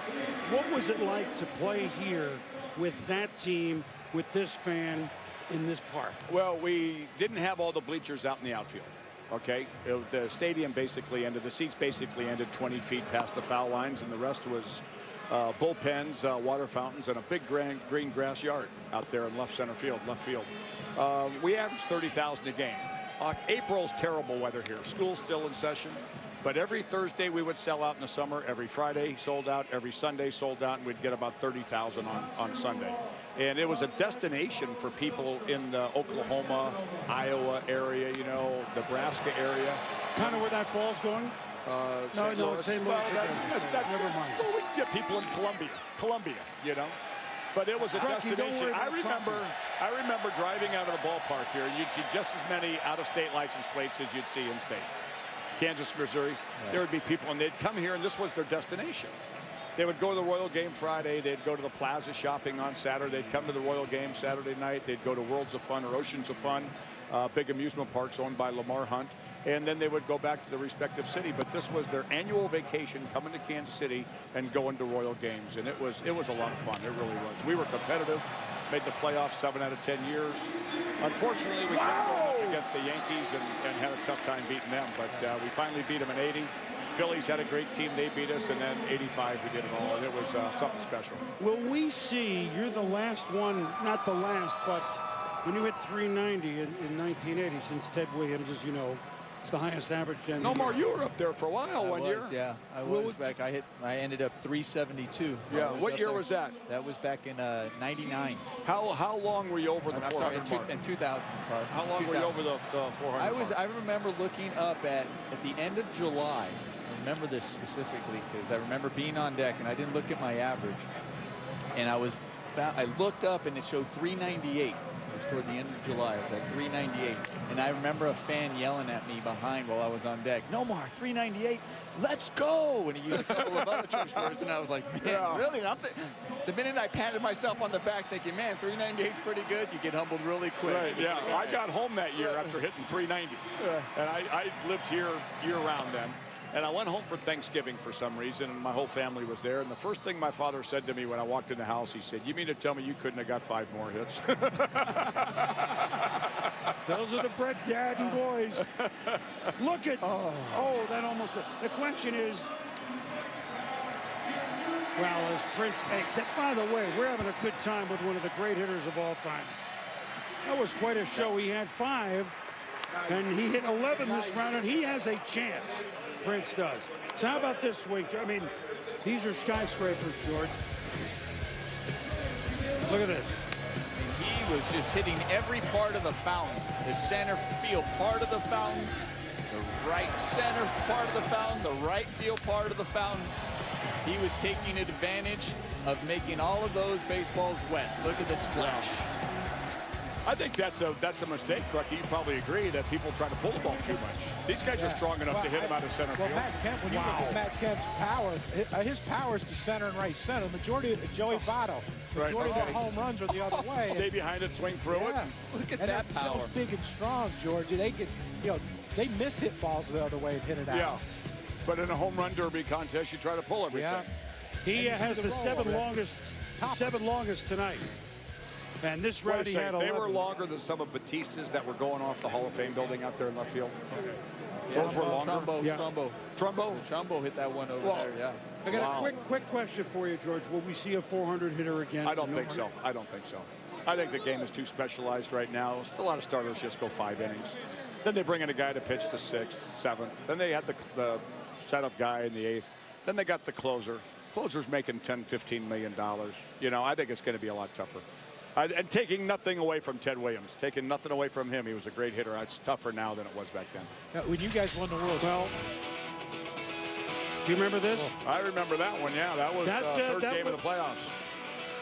What was it like to play here with that team, with this fan, in this park? Well, we didn't have all the bleachers out in the outfield. Okay, the stadium basically ended, the seats basically ended 20 feet past the foul lines, and the rest was bullpens, water fountains, and a big green grass yard out there in left field. We averaged 30,000 a game. April's terrible weather here. School's still in session. But every Thursday we would sell out in the summer. Every Friday sold out. Every Sunday sold out, and we'd get about 30,000 on Sunday. And it was a destination for people in the Oklahoma, Iowa area, you know, Nebraska area. Kind of where that ball's going? St. Louis. St. Louis. Well, that's never mind. Well, we can get people in Columbia, you know. But it was a destination. I remember driving out of the ballpark here, and you'd see just as many out-of-state license plates as you'd see in-state. Kansas, Missouri, there would be people, and they'd come here, and this was their destination. They would go to the Royal game Friday. They'd go to the Plaza shopping on Saturday. They'd come to the Royal game Saturday night. They'd go to Worlds of Fun or Oceans of Fun, big amusement parks owned by Lamar Hunt. And then they would go back to the respective city. But this was their annual vacation, coming to Kansas City and going to Royal games. And it was a lot of fun. It really was. We were competitive, made the playoffs 7 out of 10 years. Unfortunately, we kept going up against the Yankees and had a tough time beating them. But we finally beat them in 80. Phillies had a great team. They beat us. And then 85, we did it all. And it was something special. Will we see, you're the last one, not the last, but when you hit 390 in 1980, since Ted Williams, as you know, it's the highest average. No more. You were up there for a while one year. Yeah, I was back. I ended up 372. Yeah. What year was that? That was back in '99. How long were you over the 400 mark? In 2000. Sorry. How long were you over the 400? I remember looking up at the end of July. I remember this specifically because I remember being on deck and I didn't look at my average. And I looked up and it showed 398. It was toward the end of July. It was at 398. And I remember a fan yelling at me behind while I was on deck, "Nomar, 398, let's go!" And he used a couple of other choice words, and I was like, man, really? The minute I patted myself on the back thinking, man, 398's pretty good, you get humbled really quick. Right, yeah. I got home that year after hitting 390. And I lived here year-round then. And I went home for Thanksgiving for some reason, and my whole family was there. And the first thing my father said to me when I walked in the house, he said, "You mean to tell me you couldn't have got 5 more hits?" Those are the Brett Darden boys. Look at, that almost, the question is, well, as Prince, by the way, we're having a good time with one of the great hitters of all time. That was quite a show. He had 5, and he hit 11 this round, and he has a chance. Prince does. So how about this swing? I mean, these are skyscrapers, George. Look at this. He was just hitting every part of the fountain. The center field part of the fountain, the right center part of the fountain, the right field part of the fountain. He was taking advantage of making all of those baseballs wet. Look at the splash. I think that's a mistake, Crucky. You probably agree that people try to pull the ball too much. These guys are strong enough to hit him out of center field. Matt Kemp, when you look at Matt Kemp's power, his power is to center and right center. The majority of Joey Votto, majority of their home runs are the other way. Stay behind it, swing through it. Look at and that power. So big and strong, George. They get, they miss hit balls the other way and hit it out. Yeah, but in a home run derby contest, you try to pull everything. Yeah. He has the 7 longest tonight. And this round he had 11. They were longer than some of Batista's that were going off the Hall of Fame building out there in left field. Those were longer. Trumbo hit that one over there, yeah. I got a quick question for you, George. Will we see a 400 hitter again? I don't think so. I think the game is too specialized right now. A lot of starters just go 5 innings. Then they bring in a guy to pitch the 6th, 7th. Then they had the setup guy in the 8th. Then they got the closer. Closer's making $10, $15 million. I think it's going to be a lot tougher. And taking nothing away from Ted Williams, taking nothing away from him. He was a great hitter. It's tougher now than it was back then. When you guys won the World, do you remember this? I remember that one, yeah. That was the third game of the playoffs.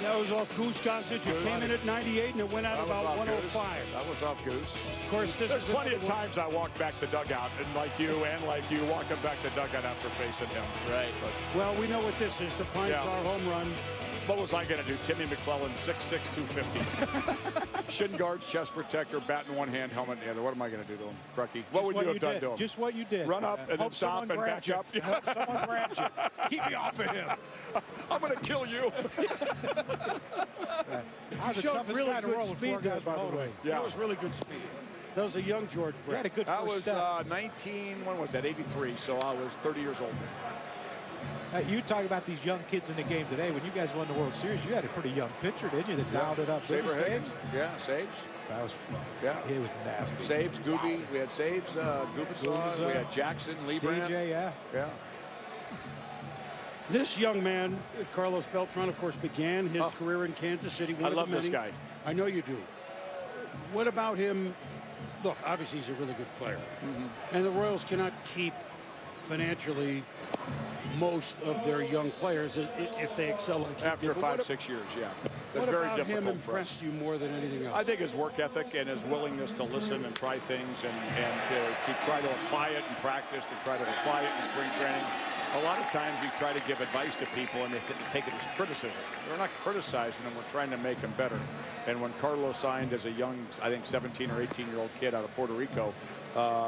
That was off Goose Gossage. It came in at 98, and it went out about 105. That was off Goose. Of course, there's plenty of times I walked back the dugout, and like you, walking back the dugout after facing him. Right. Well, we know what this is, the Pine Tar home run. What was I going to do? Timmy McClellan, 6'6", 250. Shin guards, chest protector, bat in one hand, helmet in the other. What am I going to do to him, Crucky? What would you have done to him? Just what you did. Run up and then stop and back up. Hope someone grabs you. Keep me off of him. I'm going to kill you. He showed really good speed there, by the way. Yeah. That was really good speed. That was a young George Brett. Had a good That first was step. 19, when was that? 83, so I was 30 years old. You talk about these young kids in the game today. When you guys won the World Series, you had a pretty young pitcher, didn't you, that dialed it up? Saber Higgins. Yeah, Sabes. That was, yeah, he was nasty. Sabes, Gooby. We had Sabes, Gubicon. We had Jackson, Liebrand. DJ, yeah. Yeah. This young man, Carlos Beltran, of course, began his career in Kansas City. I love this guy. I know you do. What about him? Look, obviously he's a really good player. And the Royals cannot keep financially most of their young players if they excel like he After did. 5-6 years, yeah. That's What very about difficult him for us. impressed you more than anything else? I think his work ethic and his willingness to listen and try things and to try to apply it in practice, to try to apply it in spring training. A lot of times you try to give advice to people and they take it as criticism. We're not criticizing them, we're trying to make them better. And when Carlos signed as a young, I think 17 or 18-year-old kid out of Puerto Rico,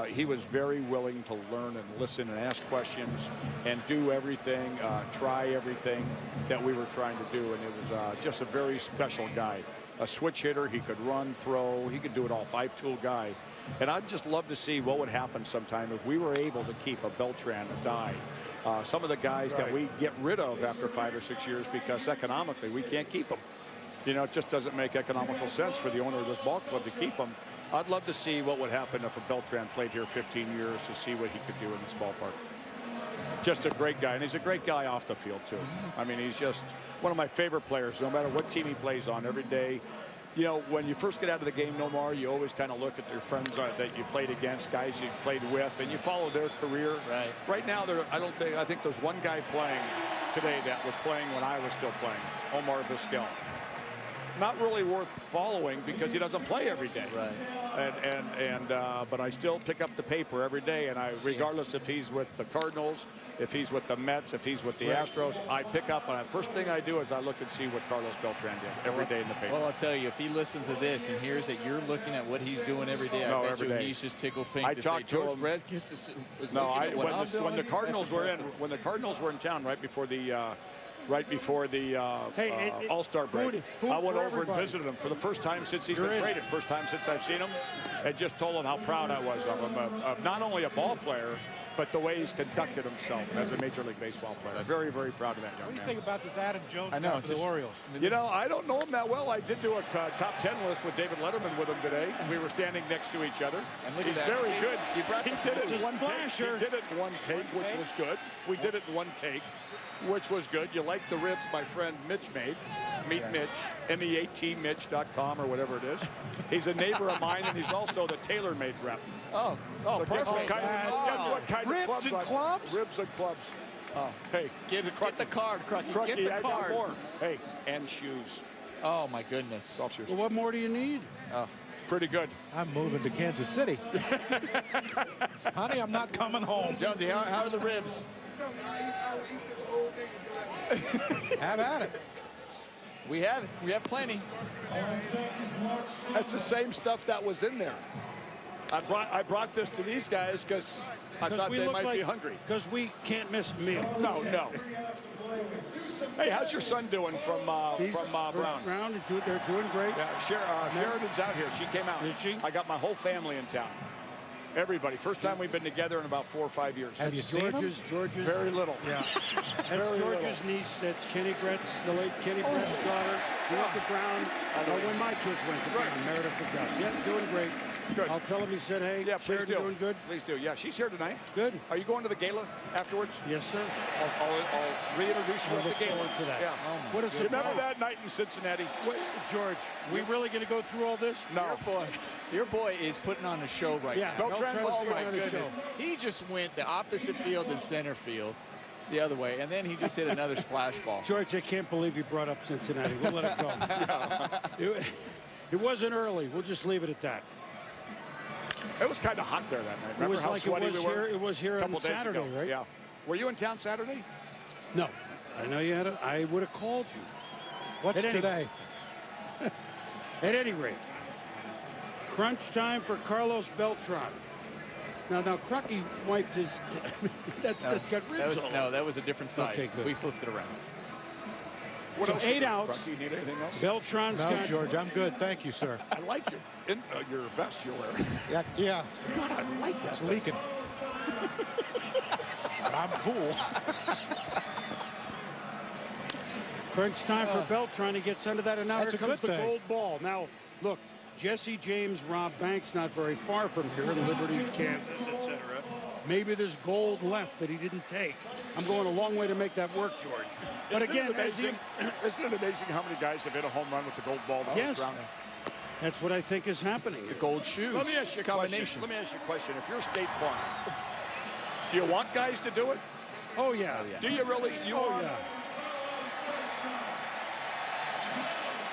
he was very willing to learn and listen and ask questions and do everything, try everything that we were trying to do. And it was just a very special guy. A switch hitter, he could run, throw, he could do it all, 5-tool guy. And I'd just love to see what would happen sometime if we were able to keep a Beltran, a Dye. Some of the guys that we get rid of after 5 or 6 years because economically we can't keep them. You know, it just doesn't make economical sense for the owner of this ball club to keep them. I'd love to see what would happen if a Beltran played here 15 years to see what he could do in this ballpark. Just a great guy, and he's a great guy off the field, too. I mean, he's just one of my favorite players, no matter what team he plays on every day. You know, when you first get out of the game, Nomar, you always kind of look at your friends that you played against, guys you played with, and you follow their career. Right. Right now, I think there's one guy playing today that was playing when I was still playing, Omar Vizquel. Not really worth following because he doesn't play every day. Right. But I still pick up the paper every day, and regardless if he's with the Cardinals, if he's with the Mets, if he's with the Astros, I pick up, and the first thing I do is I look and see what Carlos Beltran did every day in the paper. Well, I'll tell you, if he listens to this and hears that you're looking at what he's doing every day, I bet you he's just tickled pink to say George Redkis was looking at what I'm doing. When the Cardinals were in town right before the All-Star break, I went over and visited him for the first time since he's been traded. First time since I've seen him, and just told him how proud I was of him, of not only a ball player, but the way he's conducted himself as a Major League Baseball player. Very, very proud of that young man. What do you think about this Adam Jones guy for the Orioles? You know, I don't know him that well. I did do a top 10 list with David Letterman with him today. We were standing next to each other. And he's very good. He did it in one take. He did it in one take, which was good. We did it in one take, which was good. You like the ribs my friend Mitch made. Meet Mitch, MEATMitch.com or whatever it is. He's a neighbor of mine, and he's also the TaylorMade rep. So guess what kind of clubs? Ribs and clubs? Ribs and clubs. Oh, hey, get the card, Crucky. Get the I got card. more. Hey, and shoes. Oh my goodness. Golf shoes. Well, what more do you need? Oh. Pretty good. I'm moving to Kansas City. Honey, I'm not coming home. Jonesy, how are the ribs? Have at it. We have plenty. That's the same stuff that was in there. I brought this to these guys because I thought they might be hungry. Because we can't miss a meal. No. Hey, how's your son doing from Brown? They're doing great. Yeah, Sheridan's out here. She came out. Is she? I got my whole family in town. Everybody. First time we've been together in about 4 or 5 years. Have you seen him? George's. Very little. Yeah. That's George's niece. That's Kenny Brett's, the late Kenny Brett's daughter. He went to Brown. When my kids went to Brown, Meredith McDowell. Yeah, doing great. Good. I'll tell him he said, hey, yeah, please do. Doing good? Please do. Yeah, she's here tonight. Good. Are you going to the gala afterwards? Yes, sir. I'll reintroduce you at the gala. To that. Yeah. What a surprise. Remember that night in Cincinnati? Wait, George, we really going to go through all this? No. Your boy is putting on a show right now. Beltran, oh my goodness. He just went the opposite field and center field the other way, and then he just hit another splash ball. George, I can't believe you brought up Cincinnati. We'll let it go. It wasn't early. We'll just leave it at that. It was kind of hot there that night. Remember it was how like sweaty we were? It was here on Saturday, right? Yeah. Were you in town Saturday? No. I know you had I would have called you. What's today? At any rate, crunch time for Carlos Beltran. Now, Crucky wiped his... that's got ribs on it. No, that was a different side. Okay, good. We flipped it around. What so else 8 outs. Do you need anything else? Beltran's got... George, I'm good. Thank you, sir. I like your vest you're wearing. Yeah. God, I like that. It's leaking. But I'm cool. Crunch time for Beltran. He gets under that, and now That's here a comes good the thing. gold ball. Now, look, Jesse James, Rob Banks, not very far from here, Liberty, Kansas, etc. Maybe there's gold left that he didn't take. I'm going a long way to make that work, George. But Isn't again, it amazing? Isn't it amazing how many guys have hit a home run with the gold ball? Yes, that's what I think is happening. The gold shoes. Let me ask you a question. Let me ask you a question. If you're State Farm, do you want guys to do it? Oh, yeah. Do you really? You are? Yeah.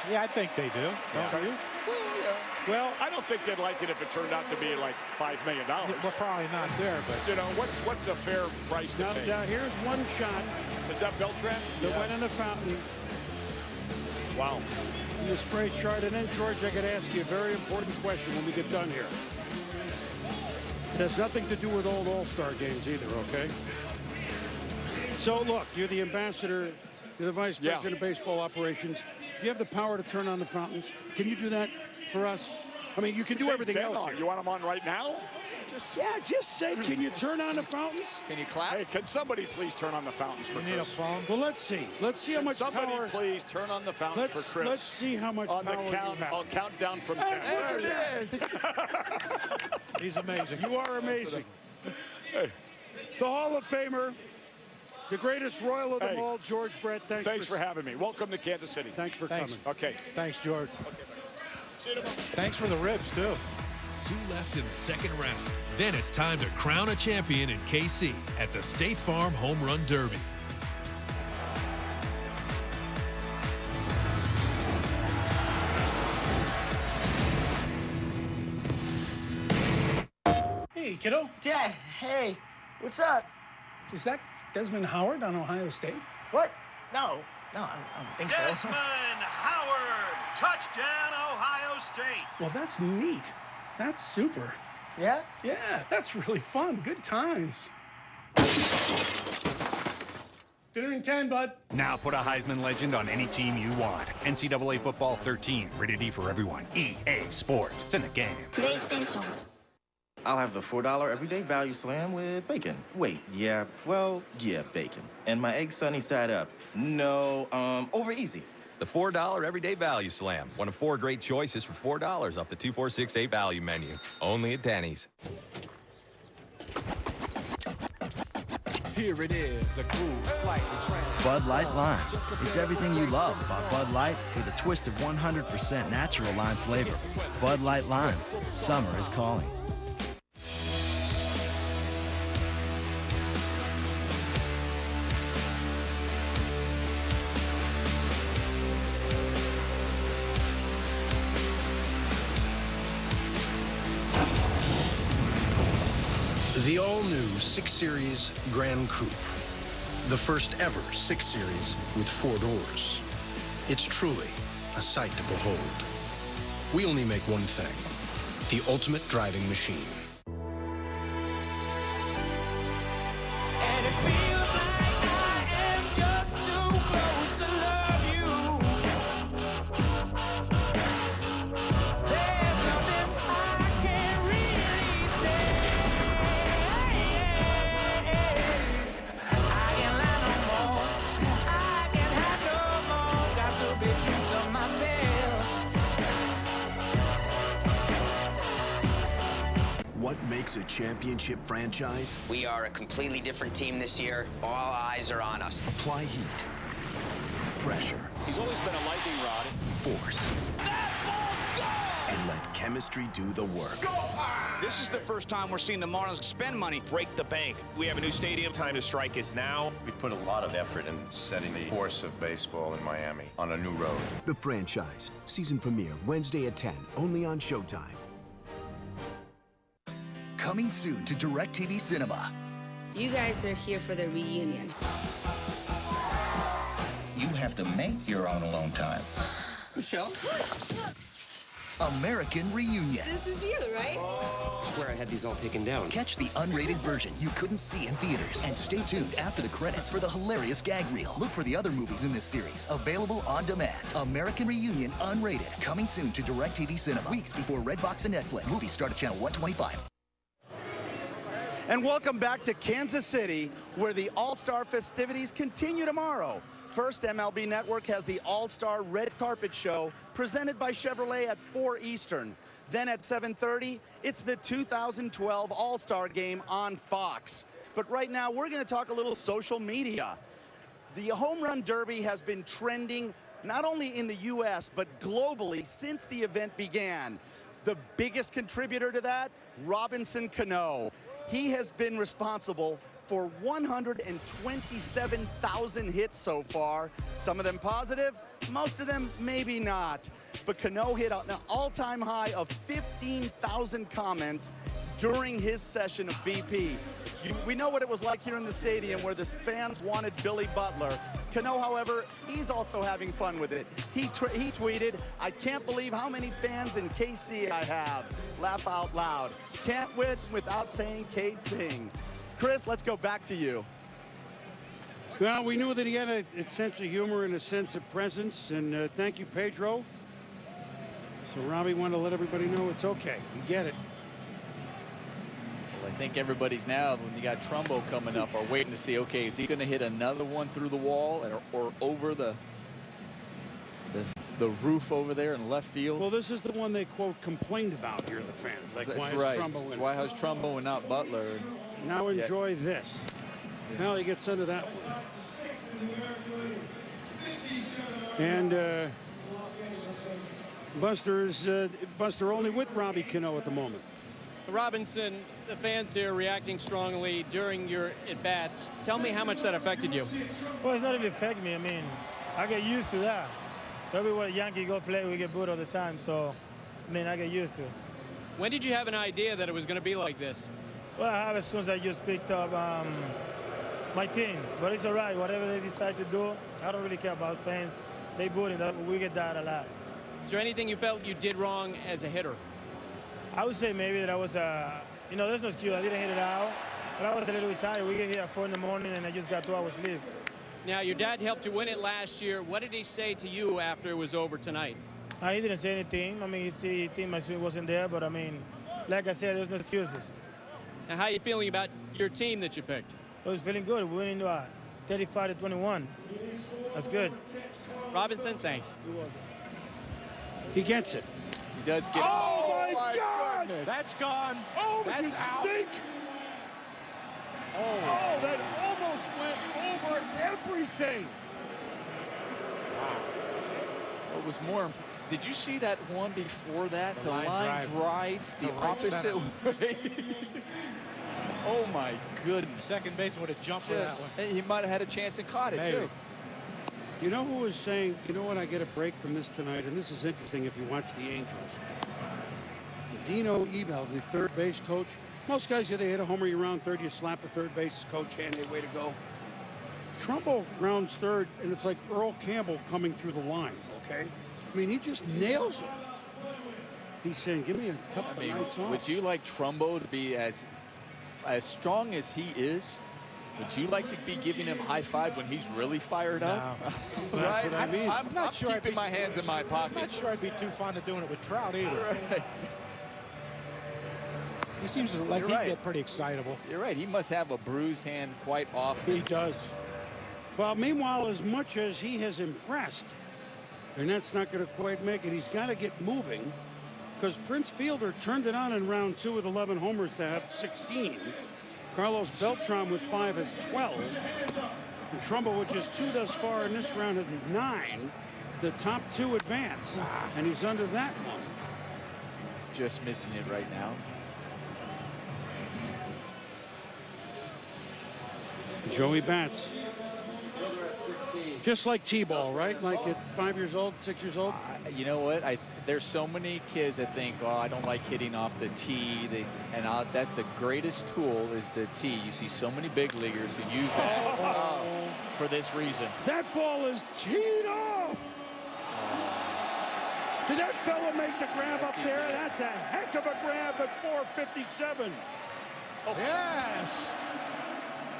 Yeah, I think they do. Okay. Well, I don't think they'd like it if it turned out to be like $5 million. We're probably not there, but you know, what's a fair price to pay? Now here's one shot. Is that Beltran? That went in the fountain. Wow. You spray chart, and then George, I got to ask you a very important question when we get done here. It has nothing to do with old All-Star games either, okay? So look, you're the ambassador, you're the vice president of baseball operations. Do you have the power to turn on the fountains? Can you do that for us? I mean, you can do everything else here. You want them on right now? Just say, can you turn on the fountains? Can you clap? Hey, can somebody please turn on the fountains for Chris? Need a phone? Well, let's see. Let's see how much somebody power. Please turn on the fountains for Chris. Let's see how much on power the count. you have. I'll count down from 10. There it is. He's amazing. You are amazing. Hey. The Hall of Famer, the greatest Royal of them all, George Brett. Thanks for having me. Welcome to Kansas City. Thanks for coming. Okay. Thanks, George. Okay. See you tomorrow. Thanks for the ribs, too. 2 left in the second round. Then it's time to crown a champion in KC at the State Farm Home Run Derby. Hey, kiddo. Dad, hey, what's up? Is that Desmond Howard on Ohio State? What? No, I don't think so. Desmond Howard, touchdown, Ohio State. Well, that's neat. That's super. Yeah? Yeah, that's really fun. Good times. Dinner in 10, bud. Now put a Heisman legend on any team you want. NCAA Football 13, rated E for everyone. EA Sports. It's in the game. PlayStation. I'll have the $4 everyday value slam with bacon. Wait, yeah, bacon. And my egg sunny side up. No, over easy. The $4 Everyday Value Slam. One of 4 great choices for $4 off the 2468 value menu. Only at Denny's. Here it is, a groove slightly trans. Bud Light Lime. It's everything you love about Bud Light with a twist of 100% natural lime flavor. Bud Light Lime. Summer is calling. The all-new 6 Series Grand Coupe. The first ever 6 Series with 4 doors. It's truly a sight to behold. We only make one thing, the ultimate driving machine. And it feels like I am just too close to love you. There's nothing I can really say. I can't lie no more. I can't hide no more. Got to be true to myself. What makes a championship franchise? We are a completely different team this year. All eyes are on us. Apply heat, pressure. He's always been a lightning rod. Force. That ball's gone! And let chemistry do the work. This is the first time we're seeing the Marlins spend money. Break the bank. We have a new stadium. Time to strike is now. We've put a lot of effort in setting the course of baseball in Miami on a new road. The Franchise. Season premiere Wednesday at 10, only on Showtime. Coming soon to DirecTV Cinema. You guys are here for the reunion. You have to make your own alone time. Michelle? American Reunion. This is you, right? I swear I had these all taken down. Catch the unrated version you couldn't see in theaters. And stay tuned after the credits for the hilarious gag reel. Look for the other movies in this series. Available on demand. American Reunion Unrated. Coming soon to DirecTV Cinema. Weeks before Redbox and Netflix. Movies start at channel 125. And welcome back to Kansas City, where the All-Star festivities continue tomorrow. First, MLB Network has the All-Star Red Carpet Show presented by Chevrolet at 4 Eastern. Then at 7:30, it's the 2012 All-Star Game on Fox. But right now, we're going to talk a little social media. The Home Run Derby has been trending not only in the U.S., but globally since the event began. The biggest contributor to that, Robinson Cano. He has been responsible for 127,000 hits so far. Some of them positive, most of them maybe not. But Cano hit an all-time high of 15,000 comments during his session of BP. We know what it was like here in the stadium where the fans wanted Billy Butler. Cano, however, he's also having fun with it. He tweeted, "I can't believe how many fans in KC I have. Laugh out loud. Can't win without saying Cade Sing." Chris, let's go back to you. Well, we knew that he had a sense of humor and a sense of presence, and thank you, Pedro. So Robbie wanted to let everybody know it's okay. We get it. Well, I think everybody's now, when you got Trumbo coming up, are waiting to see, okay, is he going to hit another one through the wall or over the roof over there in left field? Well, this is the one they, quote, complained about here, the fans. Like, why is Trumbo in? Why has Trumbo and not Butler? Now enjoy this. Now he gets under that one. And Buster only with Robbie Cano at the moment. Robinson, the fans here reacting strongly during your at-bats. Tell me how much that affected you. Well, it's not really affected me. I mean, I get used to that. So everywhere Yankee go play, we get booed all the time. So, I mean, I get used to it. When did you have an idea that it was going to be like this? Well, I have as soon as I just picked up my team. But it's all right. Whatever they decide to do, I don't really care about fans. They booed it. We get that a lot. Is there anything you felt you did wrong as a hitter? I would say maybe that I was, you know, there's no excuse. I didn't hit it out. But I was a little bit tired. We get here at 4 in the morning, and I just got 2 hours sleep. Now, your dad helped you win it last year. What did he say to you after it was over tonight? He didn't say anything. I mean, he think my swing wasn't there, but I mean, like I said, there's no excuses. Now, how are you feeling about your team that you picked? I was feeling good. We're winning 35-21. That's good. Robinson, thanks. He gets it. He does get it. Oh, my God! Goodness. That's gone. Oh, that's out. Stink. Oh, that almost went over everything. What was more, did you see that one before that? The line drive the opposite way. Oh, my goodness. Second baseman would have jumped for that one. He might have had a chance and caught it, too. You know who was saying, you know what, I get a break from this tonight, and this is interesting if you watch the Angels. Dino Ebel, the third base coach. Most guys, they hit a homer, you round third, you slap the third base coach hand, hey, way to go. Trumbo rounds third, and it's like Earl Campbell coming through the line, okay? I mean, he just nails it. He's saying, give me a couple of nights off. Would you like Trumbo to be as strong as he is? Would you like to be giving him high five when he's really fired up? Right? That's what I mean. I'm not sure keeping my hands in my pocket. I'm not sure I'd be too fond of doing it with Trout either. Right. He seems like he'd get pretty excitable. You're right. He must have a bruised hand quite often. He does. Well, meanwhile, as much as he has impressed, and that's not going to quite make it, he's got to get moving because Prince Fielder turned it on in round 2 with 11 homers to have 16. Carlos Beltran with 5 has 12. And Trumbo with just 2 thus far in this round has 9. The top 2 advance. And he's under that one. Just missing it right now. Joey bats. Just like T-ball, right? Like at 5 years old, 6 years old? You know what? There's so many kids that think, oh, I don't like hitting off the tee. That's the greatest tool is the tee. You see so many big leaguers who use that for this reason. That ball is teed off. Did that fella make the grab up there? That's a heck of a grab at 457. Oh. Yes.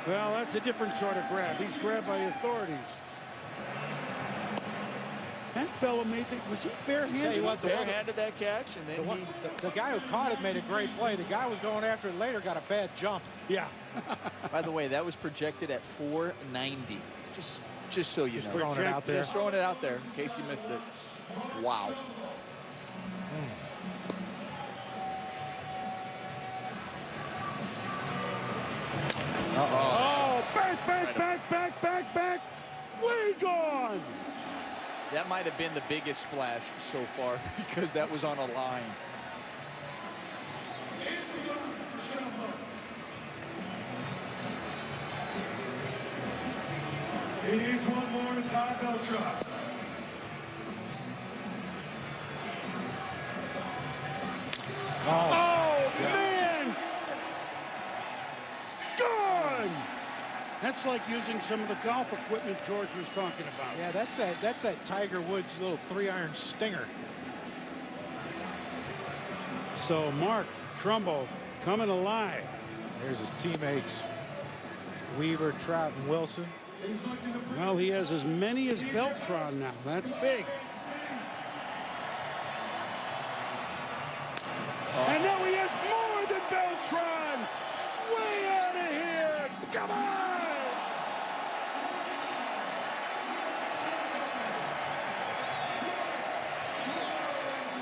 Well, that's a different sort of grab. He's grabbed by authorities. That fella made the, was he barehanded? He barehanded that catch, and then the guy who caught it made a great play. The guy who was going after it later got a bad jump. Yeah. By the way, that was projected at 490. Just Just so you know. throwing it out there. Just throwing it out there in case you missed it. Wow. Oh, back. Way gone. That might have been the biggest splash so far because that was on a line. He needs one more to tie Beltran. Oh, man! Gone! That's like using some of the golf equipment George was talking about. Yeah, that's that Tiger Woods little 3-iron stinger. So Mark Trumbo coming alive. There's his teammates, Weaver, Trout, and Wilson. Well, he has as many as Beltran now. That's big. And now he has more than Beltran. Way out of here. Come on.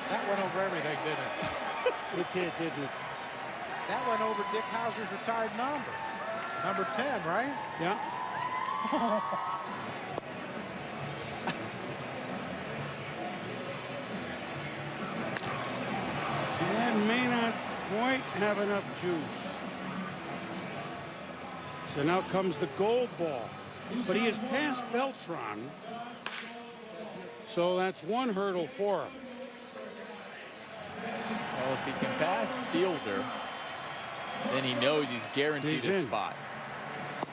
That went over everything, didn't it? It did, didn't it? That went over Dick Hauser's retired number. Number 10, right? Yeah. That may not quite have enough juice. So now comes the gold ball. But he has passed Beltran. So that's one hurdle for him. Well, if he can pass Fielder, then he knows he's guaranteed a spot.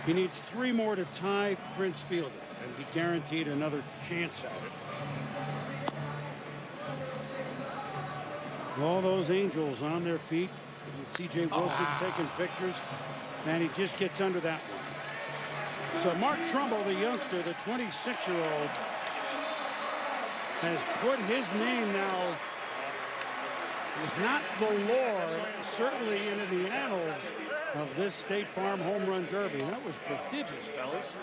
He needs 3 more to tie Prince Fielder and be guaranteed another chance at it. All those Angels on their feet. And C.J. Wilson taking pictures. And he just gets under that one. So Mark Trumbo, the youngster, the 26-year-old, has put his name now, if not the lore, certainly into the annals of this State Farm Home Run Derby. That was prodigious, fellas.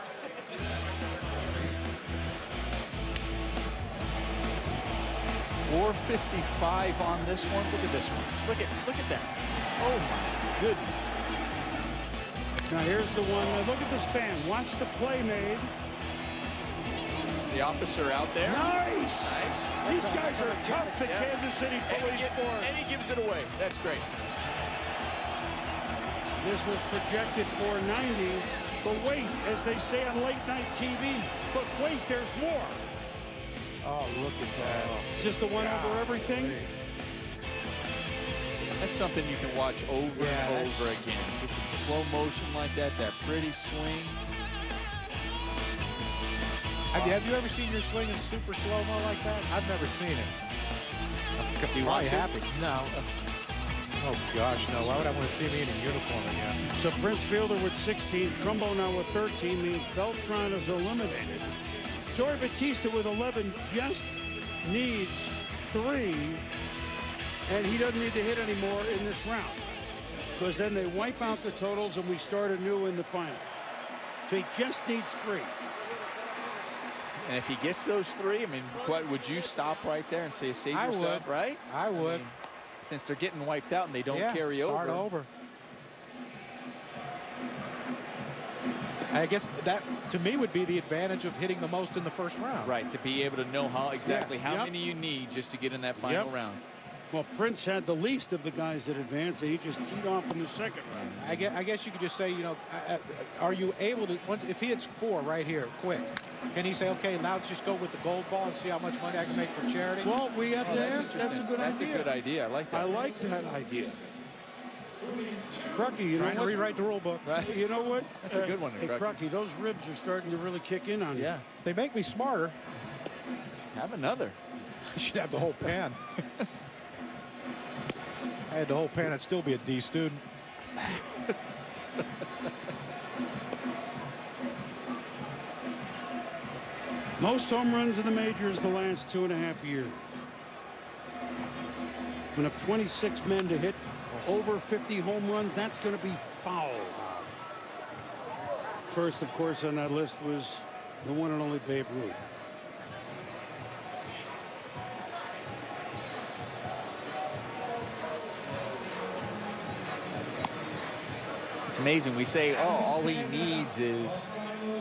.455 on this one. Look at this one. Look at that. Oh my goodness. Now here's the one. Look at this fan. Watch the play made. Is the officer out there? Nice. These guys are tough, the Kansas City Police Force. And he gives it away. That's great. This was projected for 90, but wait, as they say on late night TV, but wait, there's more. Oh, look at that. Is this the one over everything? That's something you can watch over and over again. Just in slow motion like that pretty swing. Have you ever seen your swing in super slow-mo like that? I've never seen it. I'm probably happy. No. Oh, gosh, no. Why would I want to see me in a uniform again? So Prince Fielder with 16, Trumbo now with 13 means Beltran is eliminated. Joey Batista with 11 just needs 3, and he doesn't need to hit anymore in this round because then they wipe out the totals and we start anew in the finals. So he just needs 3. And if he gets those 3, I mean, would you stop right there and say, save yourself, right? I would. Since they're getting wiped out and they don't carry start over. I guess that, to me, would be the advantage of hitting the most in the first round. Right, to be able to know how many you need just to get in that final round. Well, Prince had the least of the guys that advanced, and he just teed off in the second round. I guess you could just say, you know, are you able to, if he hits 4 right here, quick, can he say, okay, now let's just go with the gold ball and see how much money I can make for charity? Well, we have to ask. That's a good idea. That's a good idea. I like that. I like that idea. Crucky, you know Trying to rewrite the rule book. Right. You know what? That's a good one. Hey, Crucky, those ribs are starting to really kick in on you. Yeah. They make me smarter. Have another. I should have the whole pan. I had the whole pan, I'd still be a D student. Most home runs in the majors the last 2.5 years. When up 26 men to hit over 50 home runs, that's going to be foul. First, of course, on that list was the one and only Babe Ruth. It's amazing. We say, oh, all he needs is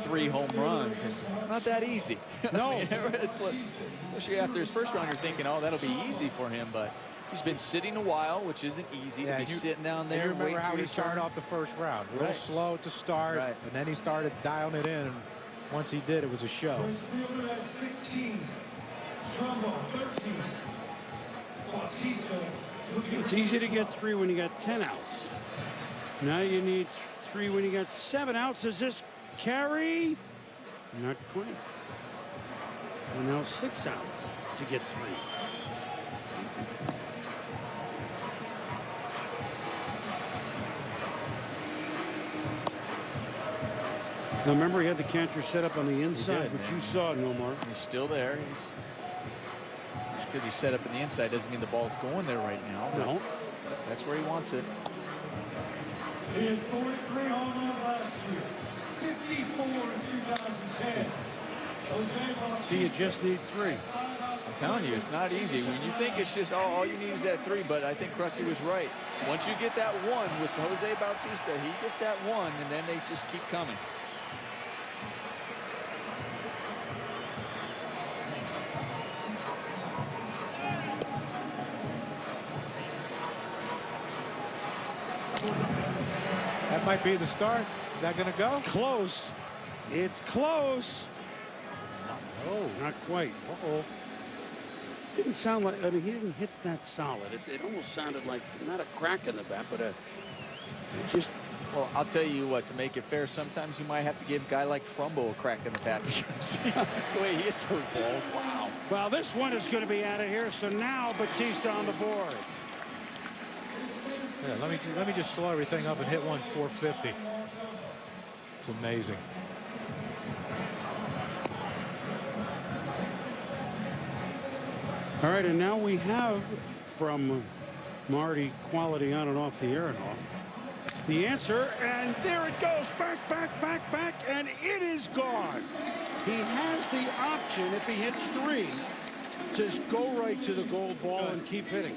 3 home runs. And it's not that easy. No. I mean, especially after his first round, you're thinking, oh, that'll be easy for him. But he's been sitting a while, which isn't easy to be sitting down there. You remember waiting how for he his started turn. off the first round. Real Right. slow to start, Right. and then he started dialing it in. And once he did, it was a show. First fielder at 16, Trumbo, 13, Bautista. It's easy to get 3 when you got 10 outs. Now you need 3 when you got 7 outs. Does this carry? Not quite. And now 6 outs to get 3. Now remember, he had the catcher set up on the inside, did, which man. you saw, Nomar. He's still there. Just because he's set up on the inside doesn't mean the ball's going there right now. No. But that's where he wants it. He had 43 home runs last year, 54 in 2010. See, you just need 3. I'm telling you, it's not easy. When you think it's just, oh, all you need is that 3, but I think Crucky was right. Once you get that 1 with Jose Bautista, he gets that 1, and then they just keep coming. That might be the start. Is that going to go? It's close. It's close. Oh, not quite. Uh-oh. Didn't sound like, I mean, he didn't hit that solid. It almost sounded like not a crack in the bat, but it just. Well, I'll tell you what, to make it fair, sometimes you might have to give a guy like Trumbo a crack in the bat because the way he hits those balls. Wow. Well, this one is going to be out of here. So now Bautista on the board. Yeah, let me just slow everything up and hit one 450. It's amazing. All right, and now we have from Marty quality on and off the air and off. The answer, and there it goes, back, and it is gone. He has the option, if he hits 3, to just go right to the gold ball and keep hitting.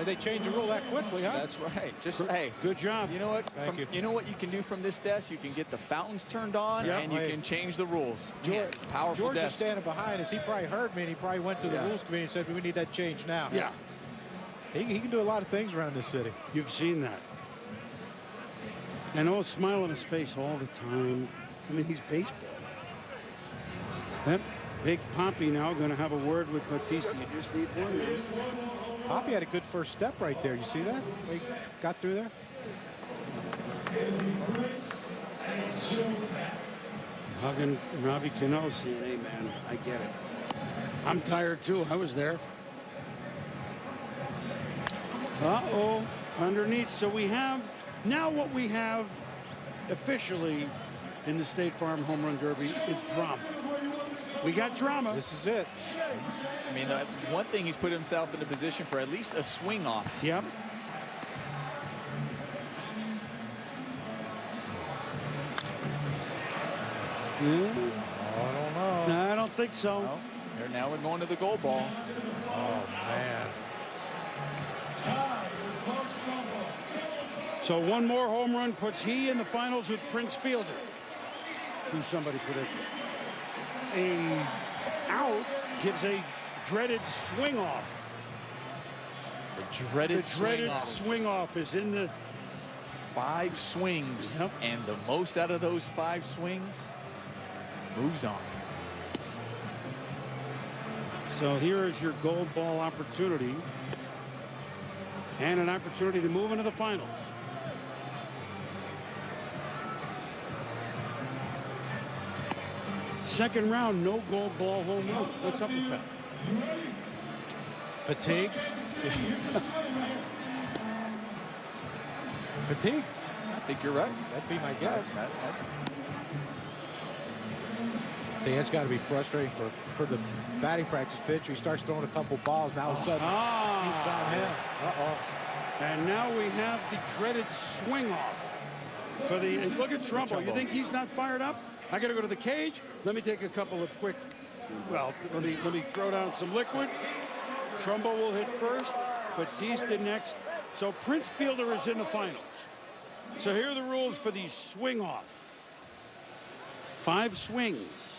They changed the rule that quickly, huh? That's right. Just, hey. Good job. You know what? Thank you. You know what you can do from this desk? You can get the fountains turned on, and you can change the rules. Man, powerful George is desk. standing behind us. He probably heard me, and he probably went to the rules committee and said, we need that change now. Yeah. He can do a lot of things around this city. You've seen that. And a smile on his face all the time. I mean, he's baseball. That big Poppy now going to have a word with Bautista. You just need one, man. Poppy had a good first step right there. You see that? He got through there. Hugging Robbie Cano saying, hey, man, I get it. I'm tired, too. I was there. Uh-oh. Underneath. So we have now what we have officially in the State Farm Home Run Derby is drama. We got drama. This is it. I mean, one thing, he's put himself in a position for at least a swing off. Yep. I don't know. No, I don't think so. No. Now we're going to the gold ball. Oh, man. So one more home run puts he in the finals with Prince Fielder, who somebody predicted. A out gives a dreaded swing off. The dreaded swing off is in the 5 swings, and the most out of those 5 swings moves on. So here is your gold ball opportunity and an opportunity to move into the finals. Second round, no gold ball home runs. What's up with that? Fatigue. Fatigue. I think you're right. That'd be my guess. I think that's got to be frustrating for the batting practice pitcher. He starts throwing a couple balls. Now all of a sudden, it's on him. And now we have the dreaded swing off. for the, and look at Trumbo. You think he's not fired up? I got to go to the cage. Let me take a couple of quick, well, let me throw down some liquid. Trumbo will hit first, Batista next. So Prince Fielder is in the finals. So here are the rules for the swing off. 5 swings.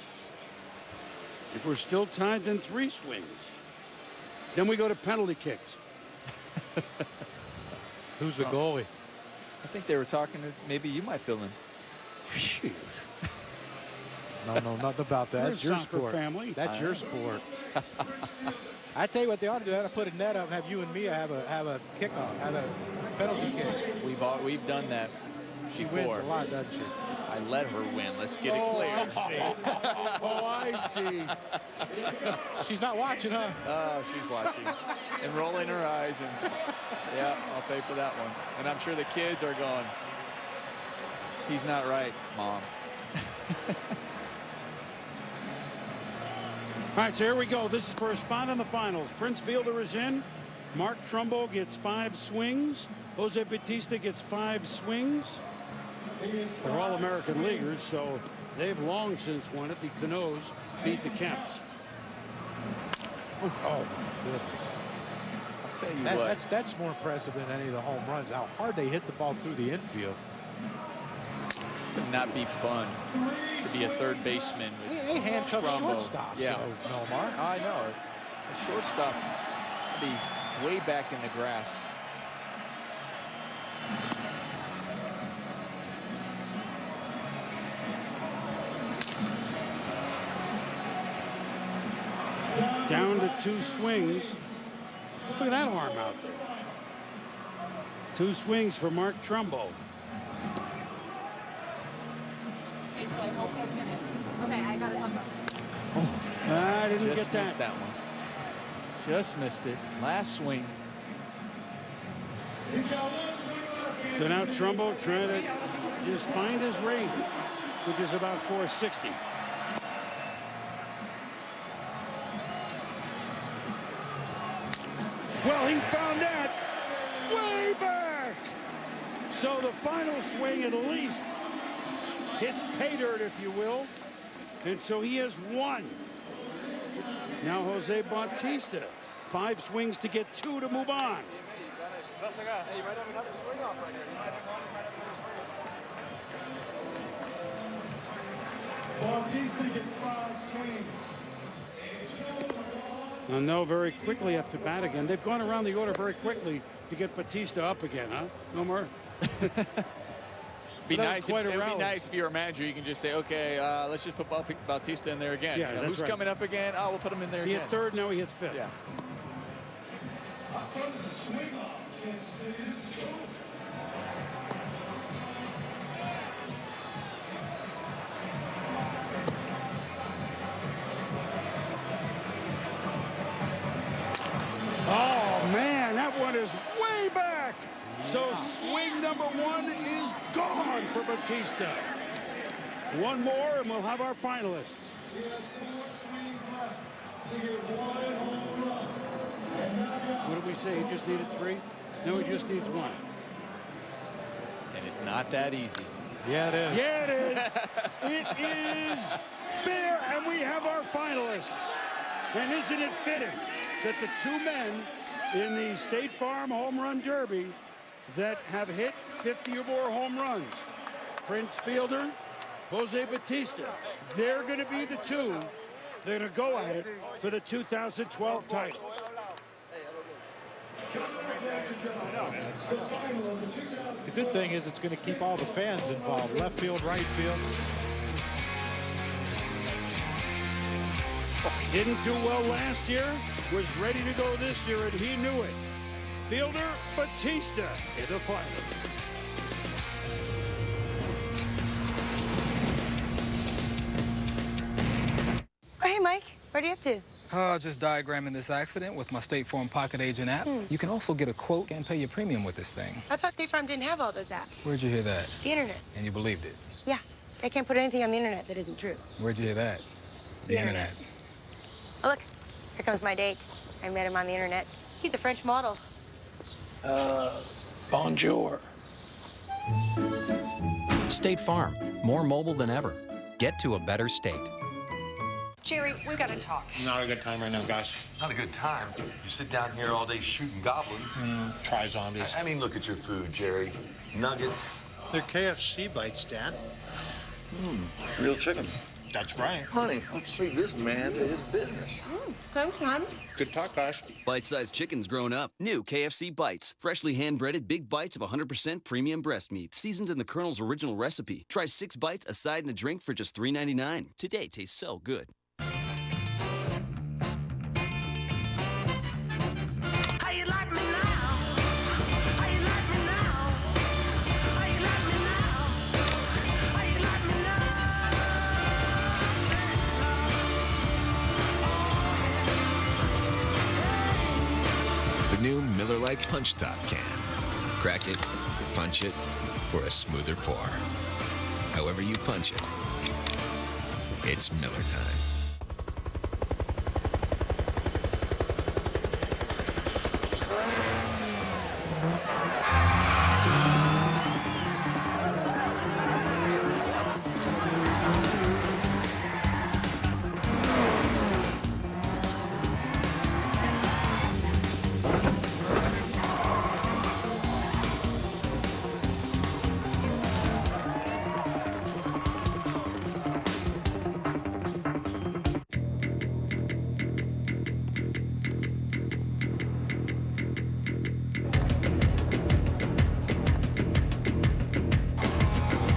If we're still tied, then 3 swings. Then we go to penalty kicks. Who's the goalie? I think they were talking to, maybe you might fill in. Shoot. No, nothing about that. That's your sport. Family. That's your sport. I tell you what they ought to do. They ought to put a net up and have you and Mia have a kickoff, have a penalty kicks. We've done that. She before. wins a lot, doesn't she? I let her win. Let's get it clear. I see. Oh, I see. She's not watching, huh? Oh, she's watching and rolling her eyes. And yeah, I'll pay for that one. And I'm sure the kids are going, he's not right, Mom. All right, so here we go. This is for a spot in the finals. Prince Fielder is in. Mark Trumbo gets 5 swings. Jose Batista gets 5 swings. They're all American leaguers, so they've long since won it. The Canoes beat the Kemps. Oh, my goodness. I'll tell you what. That's more impressive than any of the home runs. How hard they hit the ball through the infield. Would not be fun to be a third baseman with They handcuff Trumbo. shortstops. Yeah. Nomar. I know. The shortstop would be way back in the grass. Down to 2 swings. Look at that arm out there. 2 swings for Mark Trumbo. Okay, I got it. I didn't Just get missed that one. Just missed it. Last swing. So now Trumbo trying to just find his range, which is about 460. Well, he found that way back. So the final swing at least hits pay dirt, if you will. And so he has 1. Now Jose Bautista, 5 swings to get 2 to move on. Bautista gets 5 swings. And they'll very quickly have to bat again. They've gone around the order very quickly to get Batista up again, huh? No more. It would be nice if you're a manager. You can just say, okay, let's just put Bautista in there again. Yeah, who's right. coming up again? Oh, we'll put him in there He again. hit 3rd, now he hits 5th. Yeah. Oh, man, that one is way back. So swing number 1 is gone for Batista. 1 more, and we'll have our finalists. He has 4 swings left to get 1 home run. What did we say? He just needed 3? No, he just needs 1. And it's not that easy. Yeah, it is. Yeah, it is. It is fair, and we have our finalists. And isn't it fitting that the 2 men in the State Farm Home Run Derby that have hit 50 or more home runs, Prince Fielder, Jose Batista, they're going to be the 2. They're going to go at it for the 2012 title. The good thing is it's going to keep all the fans involved. Left field, right field. Didn't do well last year, was ready to go this year, and he knew it. Fielder, Batista in the final. Hey, Mike, what are you up to? Just diagramming this accident with my State Farm Pocket Agent app. You can also get a quote and pay your premium with this thing. I thought State Farm didn't have all those apps. Where'd you hear that? The internet. And you believed it? Yeah, they can't put anything on the internet that isn't true. Where'd you hear that? The internet. Oh, look, here comes my date. I met him on the internet. He's a French model. Bonjour. State Farm, more mobile than ever. Get to a better state. Jerry, we got to talk. Not a good time right now, guys. Not a good time. You sit down here all day shooting goblins. Try zombies. I mean, look at your food, Jerry. Nuggets. They're KFC bites, Dad. Real chicken. That's right. Honey, let's leave this man to his business. Sometime. Good talk, guys. Bite-sized chicken's grown up. New KFC Bites. Freshly hand-breaded big bites of 100% premium breast meat, seasoned in the Colonel's original recipe. Try 6 bites, a side, and a drink for just $3.99. Today tastes so good. How you like me now? How you like me now? How you like me now? How you like me The new Miller Lite Punch Top can. Crack it, punch it for a smoother pour. However you punch it, it's Miller time.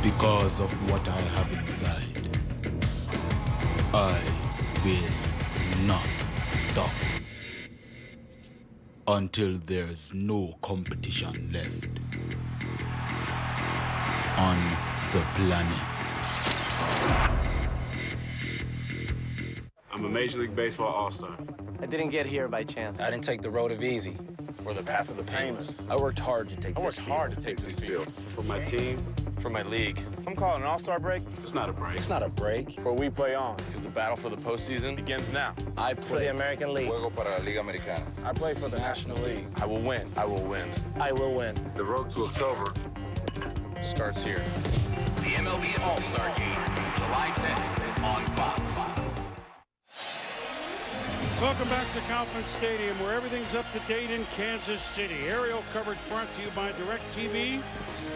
Because of what I have inside, I will not stop until there's no competition left on the planet. I'm a Major League Baseball All-Star. I didn't get here by chance. I didn't take the road of easy or the path of the painless. I worked hard to take this field. For my team, for my league. if I'm calling an All-Star break, it's not a break. It's not a break. For we play on, because the battle for the postseason begins now. I play for the American League. Juego para la Liga Americana. I play for the National League. I will win. I will win. I will win. The road to October starts here. The MLB All-Star Game, July 10th on Fox. Welcome back to Kauffman Stadium, where everything's up to date in Kansas City. Aerial coverage brought to you by DirecTV.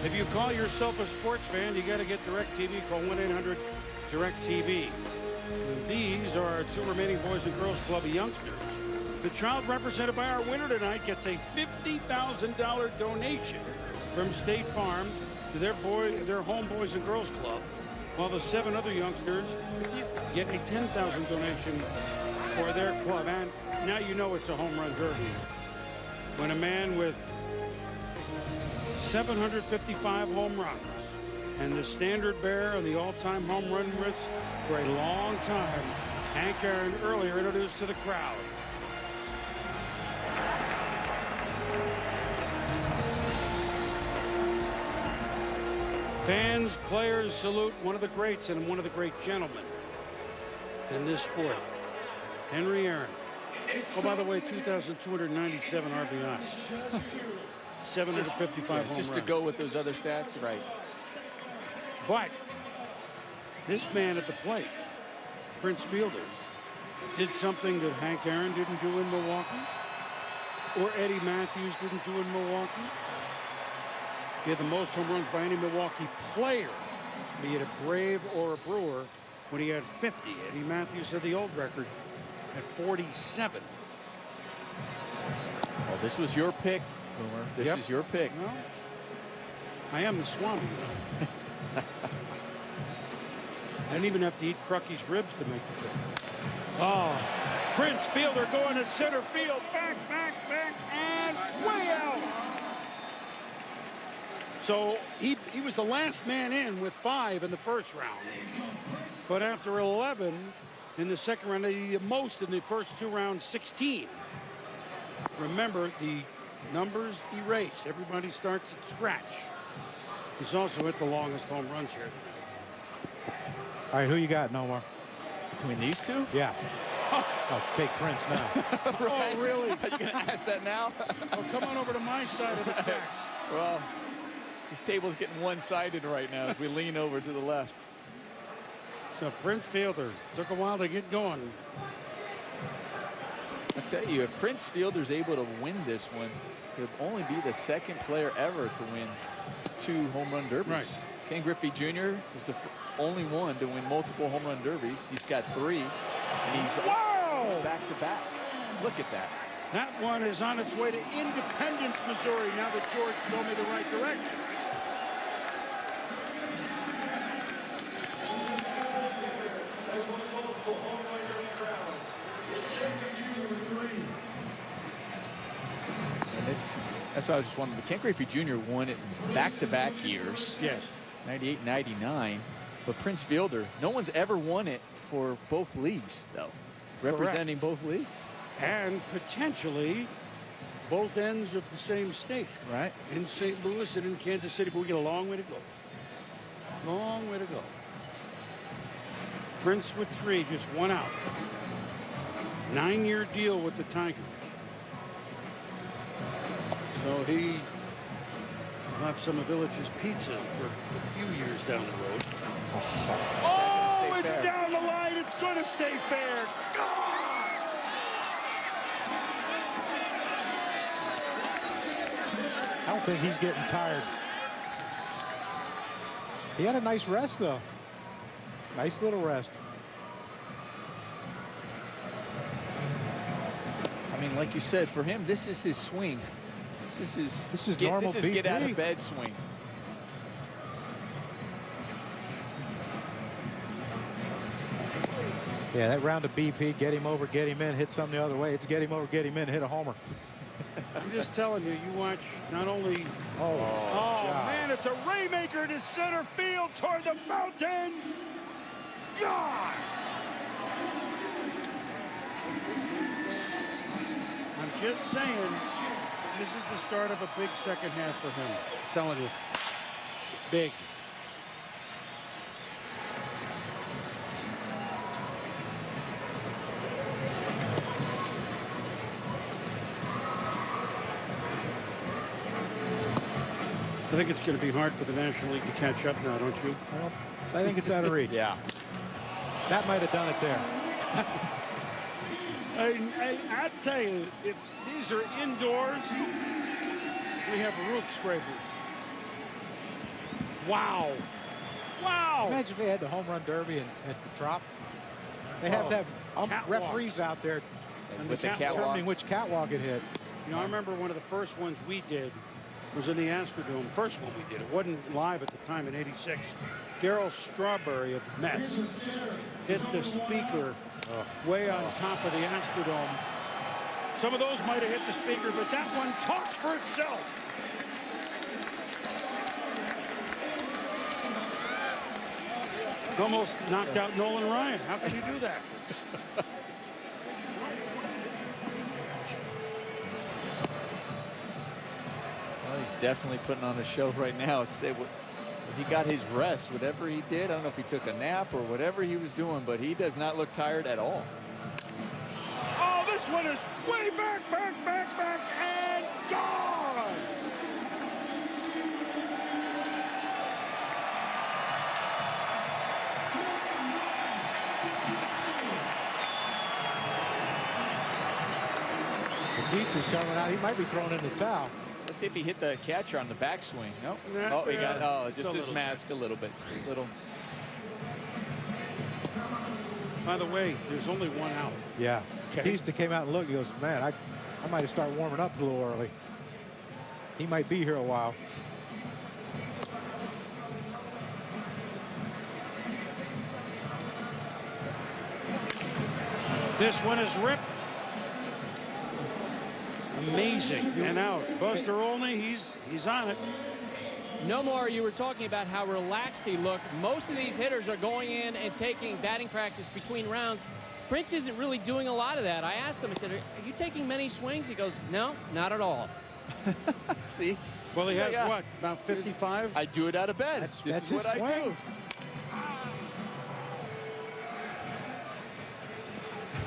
If you call yourself a sports fan, you got to get DirecTV. Call 1-800-DirecTV. These are our 2 remaining Boys and Girls Club youngsters. The child represented by our winner tonight gets a $50,000 donation from State Farm to their home Boys and Girls Club, while the 7 other youngsters get a $10,000 donation for their club. And now you know it's a home run derby. When a man with 755 home runs and the standard bearer on the all-time home run list for a long time, Hank Aaron, earlier introduced to the crowd. Fans, players salute one of the greats and one of the great gentlemen in this sport, Henry Aaron. Oh, by the way, 2,297 RBIs. 755 home just runs. to go with those other stats, right? But this man at the plate, Prince Fielder, did something that Hank Aaron didn't do in Milwaukee, or Eddie Matthews didn't do in Milwaukee. He had the most home runs by any Milwaukee player, be it a Brave or a Brewer, when he had 50. Eddie Matthews had the old record at 47. Well, this was your pick, Boomer. This is your pick. No, I am the Swami. I didn't even have to eat Crucky's ribs to make the pick. Oh, Prince Fielder going to center field. Back, and way out. So he was the last man in with 5 in the first round. But after 11 in the second round, the most in the first 2 rounds, 16. Remember, the numbers erase. Everybody starts at scratch. He's also hit the longest home runs here. All right, who you got, Nomar? Between these two? Yeah. Oh, take Prince now. Right. Oh, really? Are you going to ask that now? Well, come on over to my side of the tracks. Well, This table's getting one-sided right now as we lean over to the left. So Prince Fielder took a while to get going. I tell you, if Prince Fielder's able to win this one, he'll only be the second player ever to win 2 home run derbies. Right. Ken Griffey Jr. is the only one to win multiple home run derbies. He's got 3, and he's back-to-back. Look at that. That one is on its way to Independence, Missouri, now that George told me the right direction. And that's why I was just wondering. Ken Griffey Jr. won it back-to-back years. Yes. 98, 99. But Prince Fielder, no one's ever won it for both leagues, though. Representing both leagues. And potentially both ends of the same state. Right. In St. Louis and in Kansas City, but we get a long way to go. Long way to go. Prince with 3, just 1 out. 9-year deal with the Tigers. So he will have Summer Village's pizza for a few years down the road. Oh, it's down the line. It's going to stay fair. I don't think he's getting tired. He had a nice rest, though. Nice little rest. I mean, like you said, for him, this is his swing. This is normal This is get out of bed swing. Yeah, that round of BP, get him over, get him in, hit something the other way. It's get him over, get him in, hit a homer. I'm just telling you, you watch not only... Oh, man, it's a Raymaker to center field toward the mountains. God! I'm just saying, this is the start of a big second half for him. I'm telling you. Big. I think it's going to be hard for the National League to catch up now, don't you? Well, I think it's out of reach. Yeah. That might have done it there. I tell you, if these are indoors, we have roof scrapers. Wow. Wow. Imagine if they had the home run derby at the Trop. They have to have referees out there with the determining which catwalk it hit. You know, I remember one of the first ones we did was in the Astrodome. First one we did. It wasn't live at the time in '86. Darryl Strawberry of the Mets hit the speaker way on top of the Astrodome. Some of those might have hit the speaker, but that one talks for itself. Almost knocked out Nolan Ryan. How can you do that? Well, he's definitely putting on a show right now. He got his rest, whatever he did. I don't know if he took a nap or whatever he was doing, but he does not look tired at all. Oh, this one is way back, and gone! Batista's coming out. He might be thrown in the towel. Let's see if he hit the catcher on the backswing. Nope. Nah, Oh, he got just a his little. mask a little bit. By the way, there's only 1 out. Yeah. Okay. Batista came out and looked. He goes, man, I might have started warming up a little early. He might be here a while. This one is ripped. Amazing. And out. Buster Olney, he's on it. No more. You were talking about how relaxed he looked. Most of these hitters are going in and taking batting practice between rounds. Prince isn't really doing a lot of that. I asked him, I said, are you taking many swings? He goes, no, not at all. See? Well, he has what, about 55? I do it out of bed. That's this is what I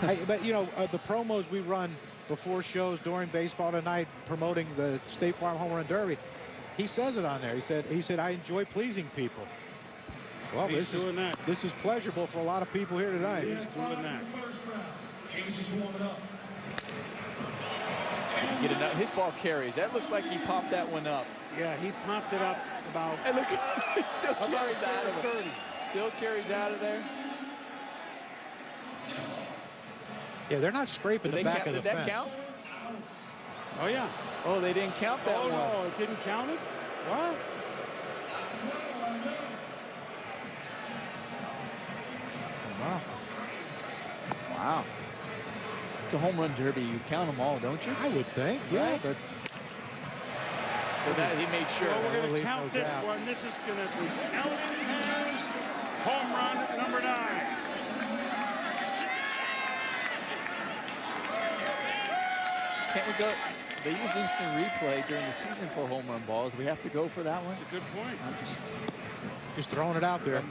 do. But, you know, the promos we run before shows during baseball tonight promoting the State Farm Home Run Derby, He says it on there. He said, I enjoy pleasing people. Well, He's doing that. This is pleasurable for a lot of people here tonight. He's doing that. Get enough. His ball carries. That looks like he popped that one up. Yeah, he popped it up about. And look, it still carries out of there. Still carries out of there. Yeah, they're not scraping the back of the fence. Did that count? Oh, yeah. Oh, they didn't count that one. Oh, no, it didn't count it? What? Wow. Wow. It's a home run derby. You count them all, don't you? I would think, yeah, Right? but So that he made sure. Well, we're going to leave count no this doubt. one. This is going to be counted as home run number 9. Can't we go? They use instant replay during the season for home run balls. We have to go for that one. That's a good point. I'm just throwing it out there.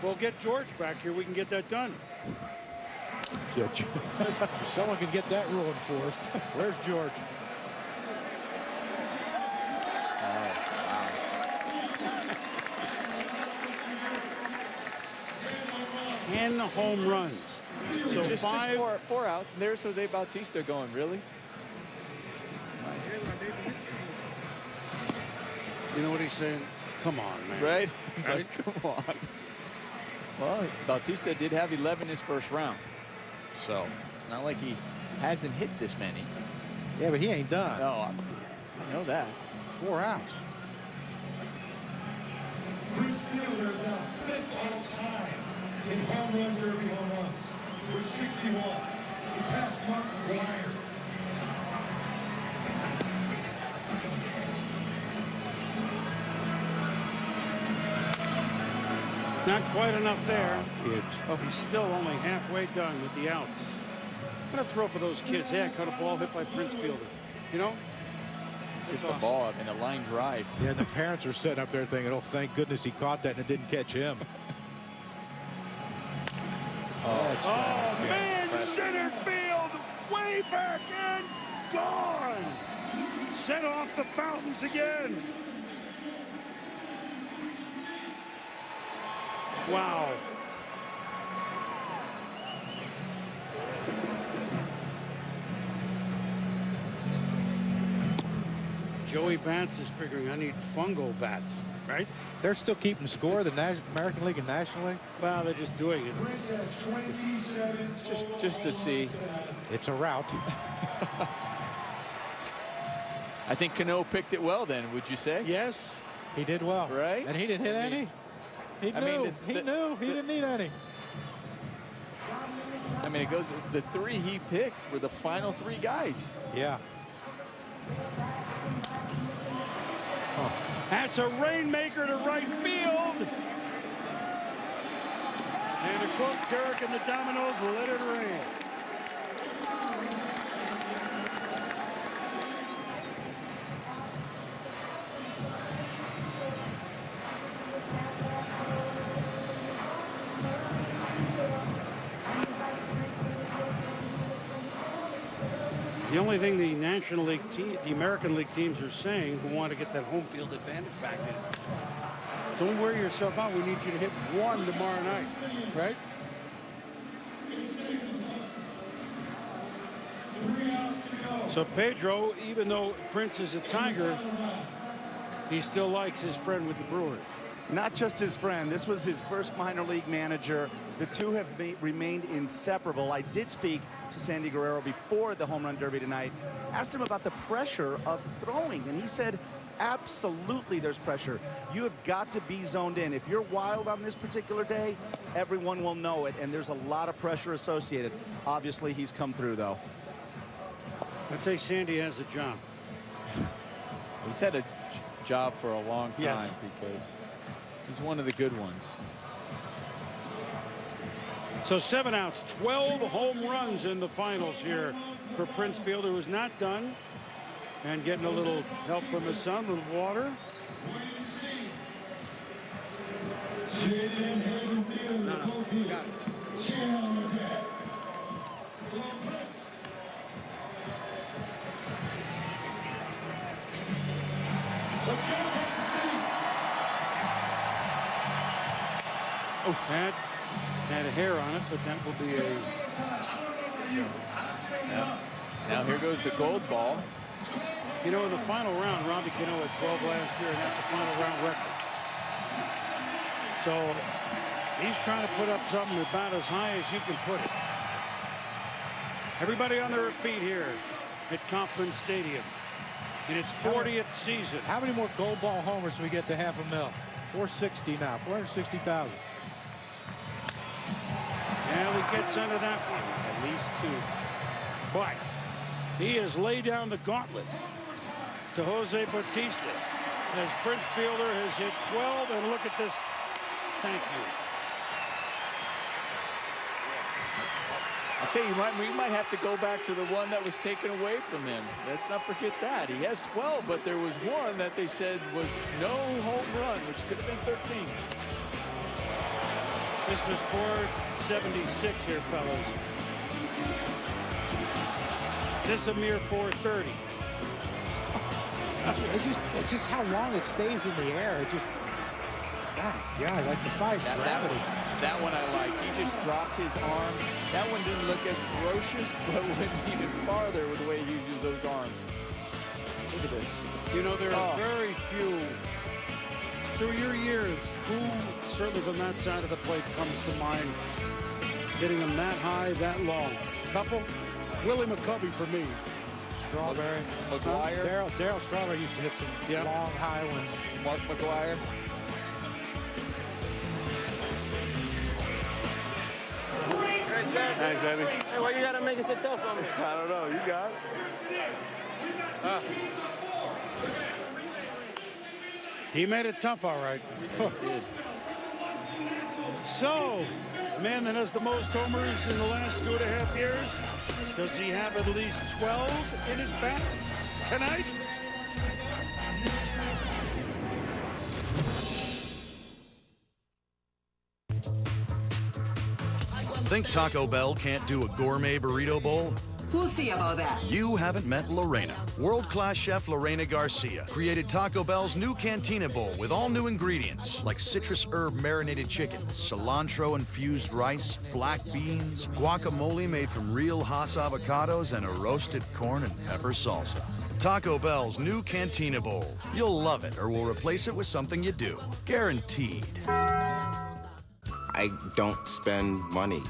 We'll get George back here. We can get that done. If someone can get that rule enforced. Where's George? 10 home runs. So just 5. four outs. And there's Jose Bautista going, really? You know what he's saying? Come on, man. Right? Like, come on. Well, Bautista did have 11 his first round. So it's not like he hasn't hit this many. Yeah, but he ain't done. No, I know that. 4 outs. Chris Fielder is now 5th all time in home run derby home runs with 61. He passed Mark McGwire. Not quite enough there. Kids. Oh, he's still only halfway done with the outs. I'm going to throw for those kids. Hey, I caught a ball hit by Prince Fielder. You know? Just awesome. a ball and a line drive. Yeah, the parents are sitting up there thinking, oh, thank goodness he caught that and it didn't catch him. Oh, man, center field, way back and gone. Set off the fountains again. Wow. Joey Bats is figuring I need fungal bats, right? They're still keeping score, the American League and National League? Well, they're just doing it. Just to see. It's a route. I think Cano picked it well then, would you say? Yes. He did well. Right? And he didn't hit any. He knew. He knew. He didn't need any. I mean, it goes. The 3 he picked were the final 3 guys. Yeah. That's a rainmaker to right field. And the Cook, Turk, and the Dominoes let it rain. The only thing the National League team, the American League teams are saying who want to get that home field advantage back is, don't wear yourself out. We need you to hit 1 tomorrow night, right? So Pedro, even though Prince is a Tiger, he still likes his friend with the Brewers. Not just his friend. This was his first minor league manager. The two have remained inseparable. I did speak to Sandy Guerrero before the home run derby tonight. Asked him about the pressure of throwing, and he said, absolutely there's pressure. You have got to be zoned in. If you're wild on this particular day, everyone will know it, and there's a lot of pressure associated. Obviously, he's come through, though. I'd say Sandy has a job. He's had a job for a long time. Yes. Because he's one of the good ones. So 7 outs, 12 home runs in the finals here for Prince Fielder, who's not done, and getting a little help from his son with water. Got it. That had a hair on it, but that will be a... Now here goes the gold ball. You know, in the final round, Robbie Cano had 12 last year, and that's a final round record. So he's trying to put up something about as high as you can put it. Everybody on their feet here at Kauffman Stadium in its 40th season. How many more gold ball homers do we get to $500,000? 460 now, 460,000. And he gets under that one, at least 2. But he has laid down the gauntlet to Jose Bautista as Prince Fielder has hit 12. And look at this. Thank you. I'll tell you, we might have to go back to the one that was taken away from him. Let's not forget that. He has 12, but there was one that they said was no home run, which could have been 13. This is 476 here, fellas. This a mere 430. It's just how long it stays in the air. It just, God, like defies gravity. That one I liked. He just dropped his arms. That one didn't look as ferocious, but went even farther with the way he uses those arms. Look at this. You know, there are very few through your years who, certainly from that side of the plate, comes to mind hitting them that high, that long. Couple, Willie McCovey for me. Strawberry. McGuire. Darryl Strawberry used to hit some long, high ones. Mark McGuire. Thanks, baby. Hey, why you gotta make it so tough on me? I don't know. You got it. He made it tough, all right. So, man that has the most homers in the last 2.5 years, does he have at least 12 in his bat tonight? Think Taco Bell can't do a gourmet burrito bowl? We'll see about that. You haven't met Lorena. World-class chef Lorena Garcia created Taco Bell's new Cantina Bowl with all new ingredients like citrus herb marinated chicken, cilantro-infused rice, black beans, guacamole made from real Hass avocados, and a roasted corn and pepper salsa. Taco Bell's new Cantina Bowl. You'll love it, or we'll replace it with something you do. Guaranteed. I don't spend money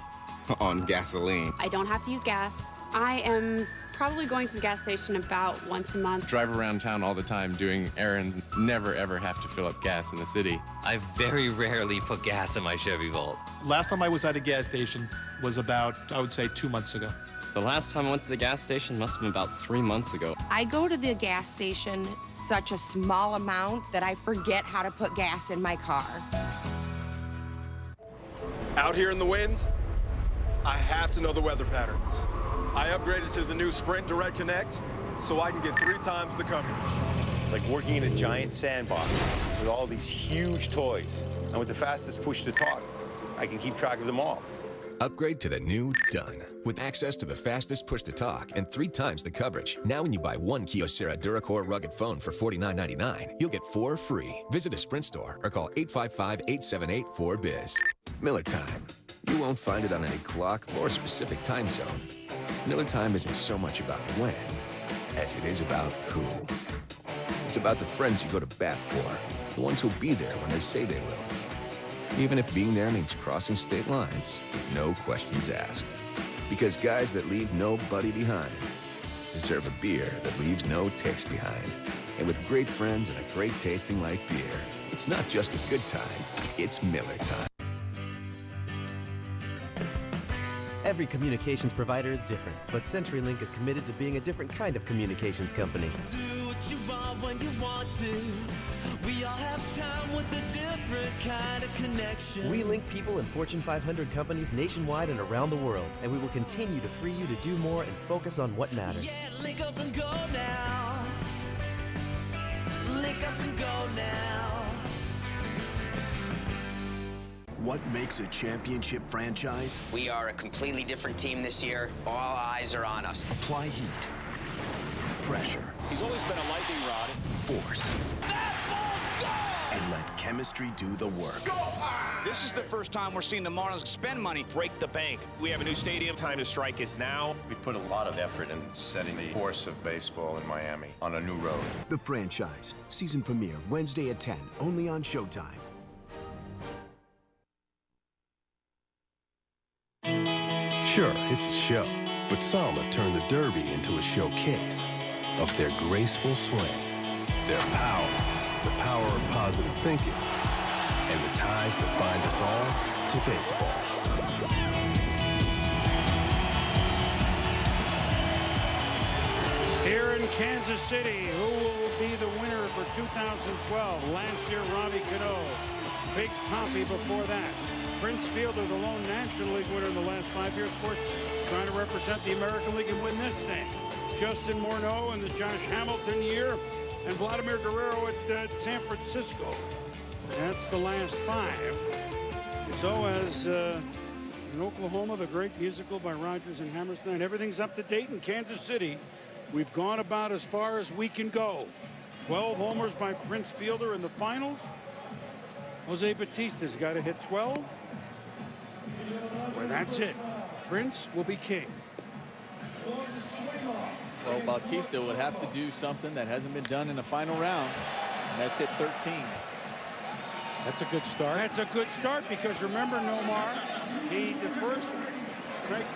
on gasoline. I don't have to use gas. I am probably going to the gas station about once a month. Drive around town all the time doing errands. Never, ever have to fill up gas in the city. I very rarely put gas in my Chevy Volt. Last time I was at a gas station was about, I would say, 2 months ago. The last time I went to the gas station must have been about 3 months ago. I go to the gas station such a small amount that I forget how to put gas in my car. Out here in the winds, I have to know the weather patterns. I upgraded to the new Sprint Direct Connect so I can get 3 times the coverage. It's like working in a giant sandbox with all these huge toys. And with the fastest push to talk, I can keep track of them all. Upgrade to the new Done. With access to the fastest push-to-talk and 3 times the coverage. Now when you buy 1 Kyocera DuraCore rugged phone for $49.99, you'll get 4 free. Visit a Sprint store or call 855-878-4BIZ. Miller Time. You won't find it on any clock or specific time zone. Miller Time isn't so much about when as it is about who. It's about the friends you go to bat for, the ones who'll be there when they say they will. Even if being there means crossing state lines with no questions asked. Because guys that leave nobody behind deserve a beer that leaves no taste behind. And with great friends and a great tasting light beer, it's not just a good time, it's Miller Time. Every communications provider is different, but CenturyLink is committed to being a different kind of communications company. Do what you want when you want to. We all have time with a different kind of connection. We link people in Fortune 500 companies nationwide and around the world, and we will continue to free you to do more and focus on what matters. Yeah, link up and go now. Link up and go now. What makes a championship franchise? We are a completely different team this year. All eyes are on us. Apply heat, pressure. He's always been a lightning rod. Force. That ball's gone! and let chemistry do the work. This is the first time we're seeing the Marlins spend money. Break the bank. We have a new stadium. Time to strike is now. We've put a lot of effort in setting the course of baseball in Miami on a new road. The Franchise. Season premiere Wednesday at 10, only on Showtime. Sure, it's a show, but some have turned the Derby into a showcase of their graceful swing, their power, the power of positive thinking, and the ties that bind us all to baseball. Here in Kansas City, who will be the winner for 2012? Last year, Robbie Cano. Big Poppy before that. Prince Fielder, the lone National League winner in the last 5 years, of course, trying to represent the American League and win this thing. Justin Morneau in the Josh Hamilton year, and Vladimir Guerrero at San Francisco. That's the last 5. So as in Oklahoma, the great musical by Rodgers and Hammerstein, everything's up to date in Kansas City. We've gone about as far as we can go. 12 homers by Prince Fielder in the finals. Jose Batista's got to hit 12. Well, that's it. Prince will be king. Well, Bautista would have to do something that hasn't been done in the final round, and that's hit 13. That's a good start. That's a good start because remember, Nomar, Craig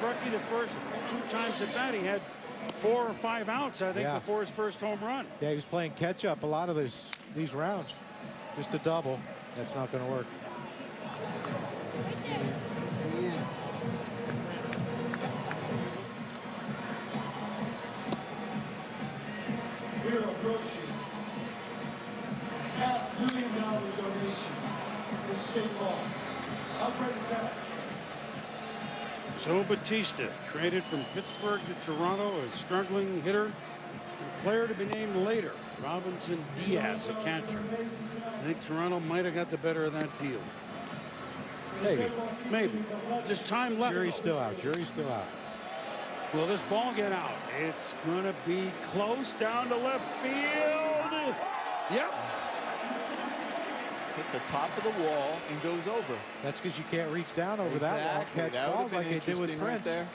Bruckey, the first 2 times at bat, he had 4 or 5 outs, I think, before his first home run. Yeah, he was playing catch up a lot of these rounds. Just a double. That's not going to work. We're approaching $500 million donation for state ball. I'll present. So Batista traded from Pittsburgh to Toronto, a struggling hitter, a player to be named later. Robinson Diaz, a catcher. I think Toronto might have got the better of that deal. Maybe. Just time left. Jury's still out. Jury's still out. Will this ball get out? It's going to be close down to left field. Yep. Hit the top of the wall and goes over. That's because you can't reach down over that wall, catch balls like they did with Prince. There.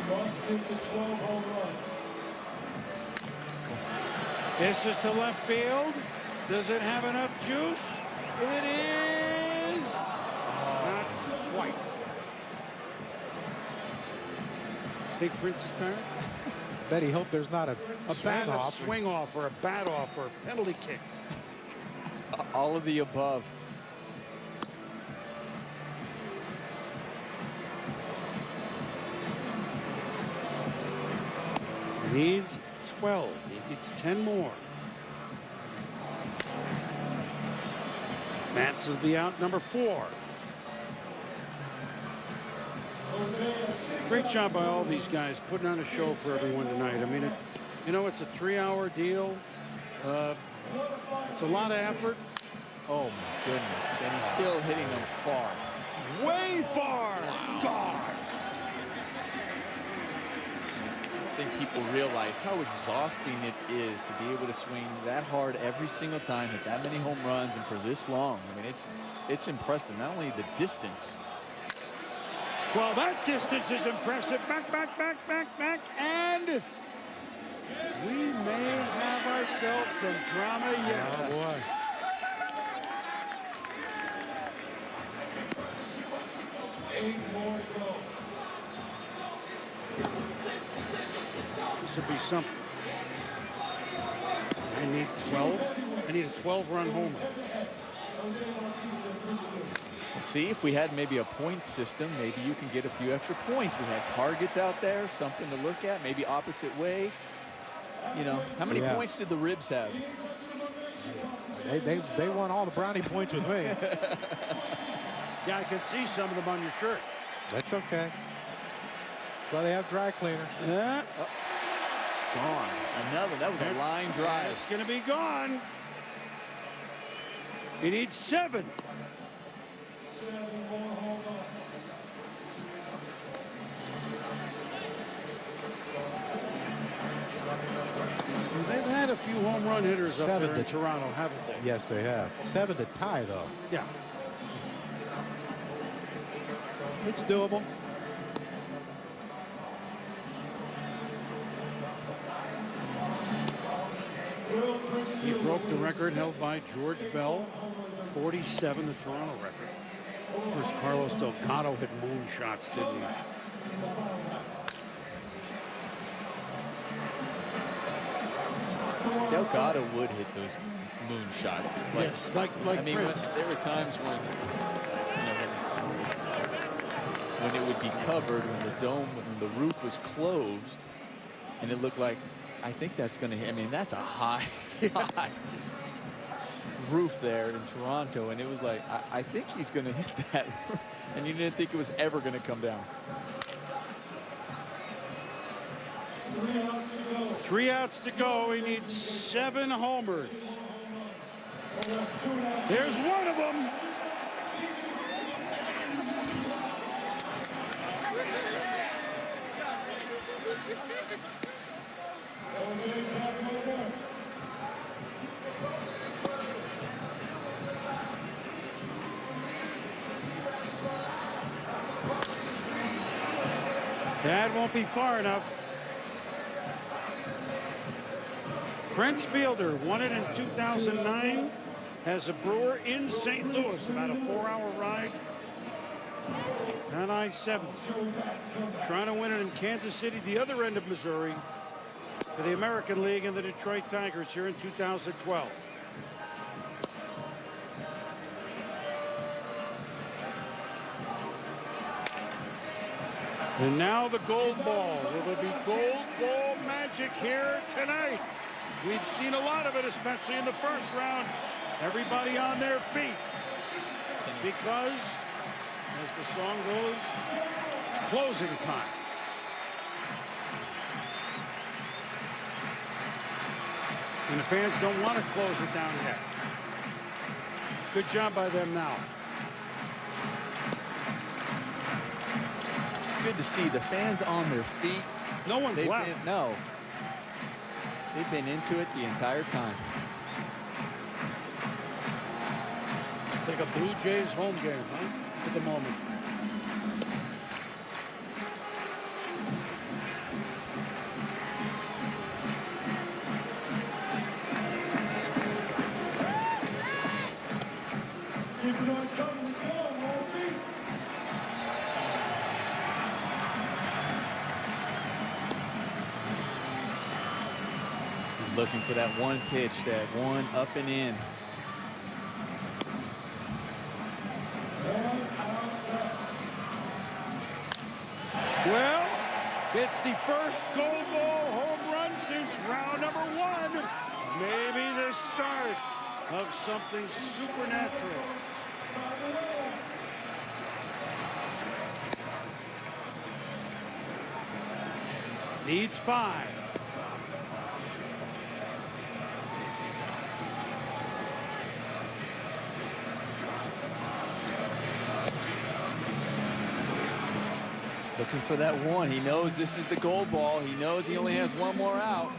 Must get to 12 home runs. This is to left field. Does it have enough juice? It is not quite. Think Prince is tired? Bet he hoped there's not a swing off or a bat off or penalty kicks. All of the above. Needs 12. He gets 10 more. Matz will be out number 4. Great job by all these guys putting on a show for everyone tonight. I mean, it's a 3-hour deal. It's a lot of effort. Oh my goodness. And he's still hitting them far. Way far. Wow. God. I think people realize how exhausting it is to be able to swing that hard every single time, hit that many home runs, and for this long. I mean, it's impressive. Not only the distance. Well, that distance is impressive. Back, and we may have ourselves some drama yet. Oh, boy. This would be something. I need 12. I need a 12-run homer. See, if we had maybe a point system, maybe you can get a few extra points. We had targets out there, something to look at, maybe opposite way. You know, how many points did the Ribs have? They won all the brownie points with me. Yeah, I can see some of them on your shirt. That's okay. That's why they have dry cleaners. Yeah. Gone. Another. That was a line drive. It's going to be gone. He needs 7. a few home run hitters up 7 there in Toronto, haven't they? Yes, they have. 7 to tie, though. Yeah. It's doable. He broke the record held by George Bell, 47, the Toronto record. Of course, Carlos Delgado hit moonshots, didn't he? Delgado would hit those moon shots. Like, yes, like I mean, Prince. there were times when, when it would be covered, when the dome, when the roof was closed, and it looked like, I think that's going to hit. I mean, that's a high, high roof there in Toronto, and it was like, I think he's going to hit that, and you didn't think it was ever going to come down. 3 outs to go. He needs 7 homers. There's one of them. That won't be far enough. Prince Fielder won it in 2009 as a Brewer in St. Louis, about a 4-hour ride on I-7. Trying to win it in Kansas City, the other end of Missouri, for the American League and the Detroit Tigers here in 2012. And now the gold ball. Will there be gold ball magic here tonight? We've seen a lot of it, especially in the first round. Everybody on their feet. Because, as the song goes, it's closing time. And the fans don't want to close it down yet. Good job by them now. It's good to see the fans on their feet. No one's left. No. They've been into it the entire time. It's like a Blue Jays home game, huh? At the moment. Looking for that one pitch, that one up and in. Well, it's the first gold ball home run since round number 1. Maybe the start of something supernatural. Needs 5. Looking for that one. He knows this is the gold ball. He knows he only has one more out.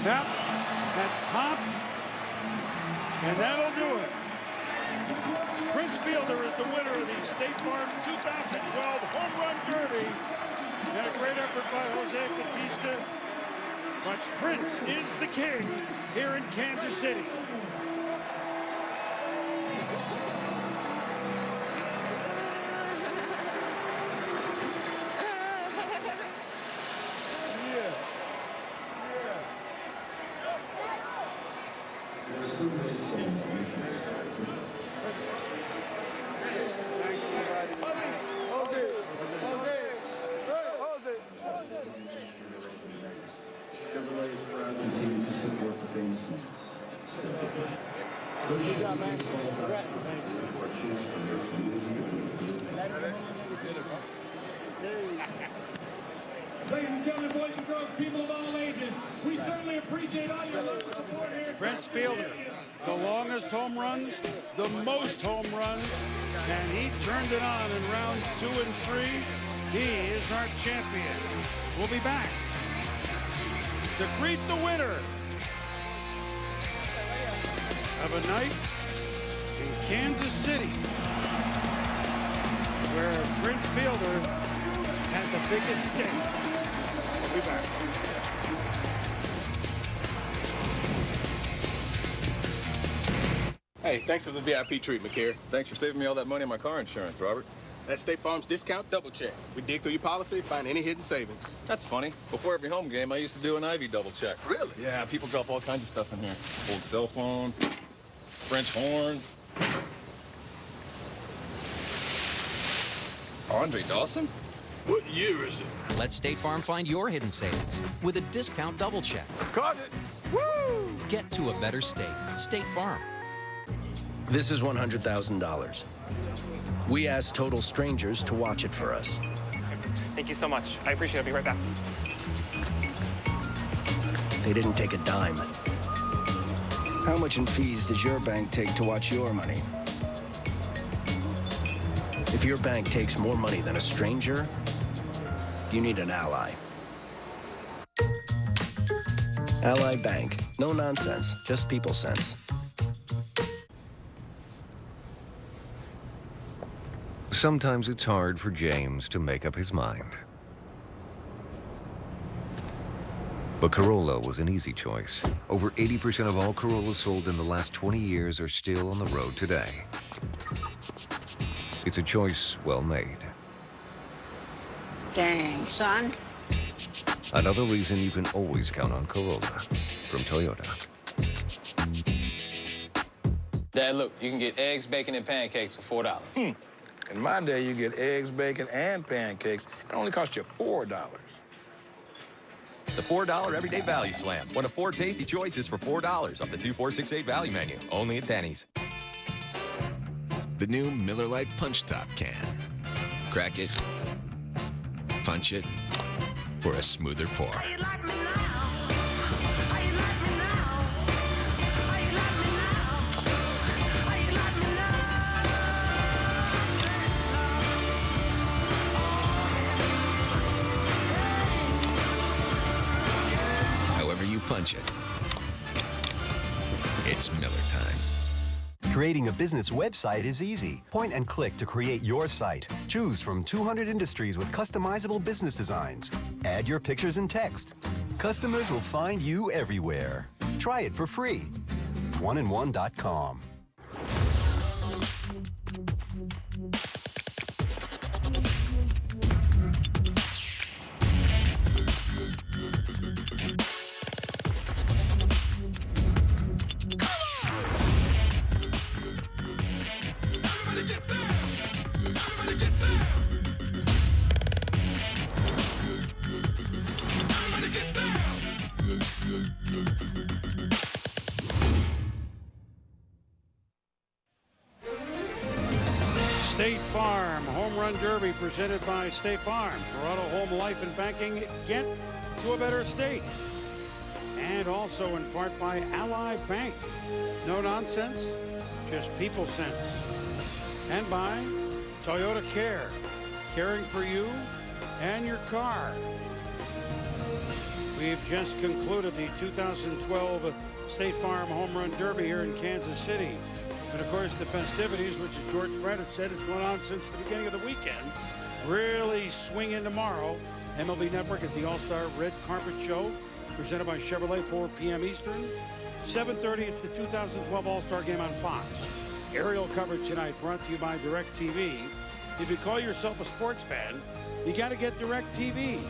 Yep, that's pop, and that'll do it. Prince Fielder is the winner of the State Farm 2012 Home Run Derby. And a great effort by Jose Batista. But Prince is the king here in Kansas City. Chevrolet is proud to continue to support the famous ones. Good job, man. Ladies and gentlemen, boys and girls, people of all ages, we certainly appreciate all your love and support here. Prince Fielder the longest home runs, the most home runs, and he turned it on in rounds 2 and 3. He is our champion. We'll be back to greet the winner of a night in Kansas City, where Prince Fielder had the biggest stake. We'll be back. Hey, thanks for the VIP treatment, Kerry. Thanks for saving me all that money on my car insurance, Robert. That's State Farm's discount double check. We dig through your policy, find any hidden savings. That's funny. Before every home game, I used to do an Ivy double check. Really? Yeah, people drop all kinds of stuff in here. Old cell phone, French horn. Andre Dawson? What year is it? Let State Farm find your hidden savings with a discount double check. Caught it! Woo! Get to a better state. State Farm. This is $100,000. We asked total strangers to watch it for us. Thank you so much. I appreciate it. I'll be right back. They didn't take a dime. How much in fees does your bank take to watch your money? If your bank takes more money than a stranger, you need an ally. Ally Bank. No nonsense, just people sense. Sometimes it's hard for James to make up his mind. But Corolla was an easy choice. Over 80% of all Corollas sold in the last 20 years are still on the road today. It's a choice well made. Dang, son. Another reason you can always count on Corolla from Toyota. Dad, look, you can get eggs, bacon, and pancakes for $4. In my day, you get eggs, bacon, and pancakes. It only cost you $4. The $4 Everyday Value Slam. One of 4 tasty choices for $4 off the 2468 value menu. Only at Denny's. The new Miller Lite Punch Top can. Crack it, punch it for a smoother pour. However you punch it, it's Miller time. Creating a business website is easy. Point and click to create your site. Choose from 200 industries with customizable business designs. Add your pictures and text. Customers will find you everywhere. Try it for free. oneandone.com. State Farm Home Run Derby presented by State Farm. For auto, home, life, and banking, get to a better state. And also in part by Ally Bank. No nonsense, just people sense. And by Toyota Care, caring for you and your car. We've just concluded the 2012 State Farm Home Run Derby here in Kansas City. And of course, the festivities, which as George Brett said, it's going on since the beginning of the weekend, really swing in tomorrow. MLB Network is the All-Star Red Carpet Show, presented by Chevrolet, 4 p.m. Eastern. 7:30, it's the 2012 All-Star Game on Fox. Aerial coverage tonight brought to you by DirecTV. If you call yourself a sports fan, you got to get DirecTV.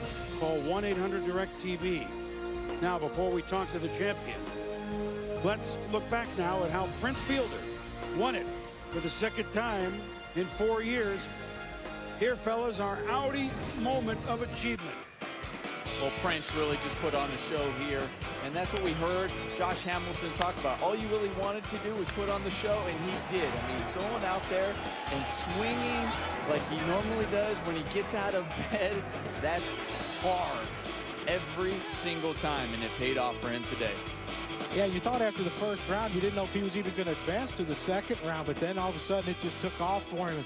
Call 1-800-DirecTV. Now, before we talk to the champion, let's look back now at how Prince Fielder won it for the second time in 4 years. Here, fellas, our Audi moment of achievement. Well, Prince really just put on a show here, and that's what we heard Josh Hamilton talk about. All you really wanted to do was put on the show, and he did. I mean, going out there and swinging like he normally does when he gets out of bed, that's hard every single time, and it paid off for him today. Yeah, you thought after the first round, you didn't know if he was even going to advance to the second round, but then all of a sudden it just took off for him.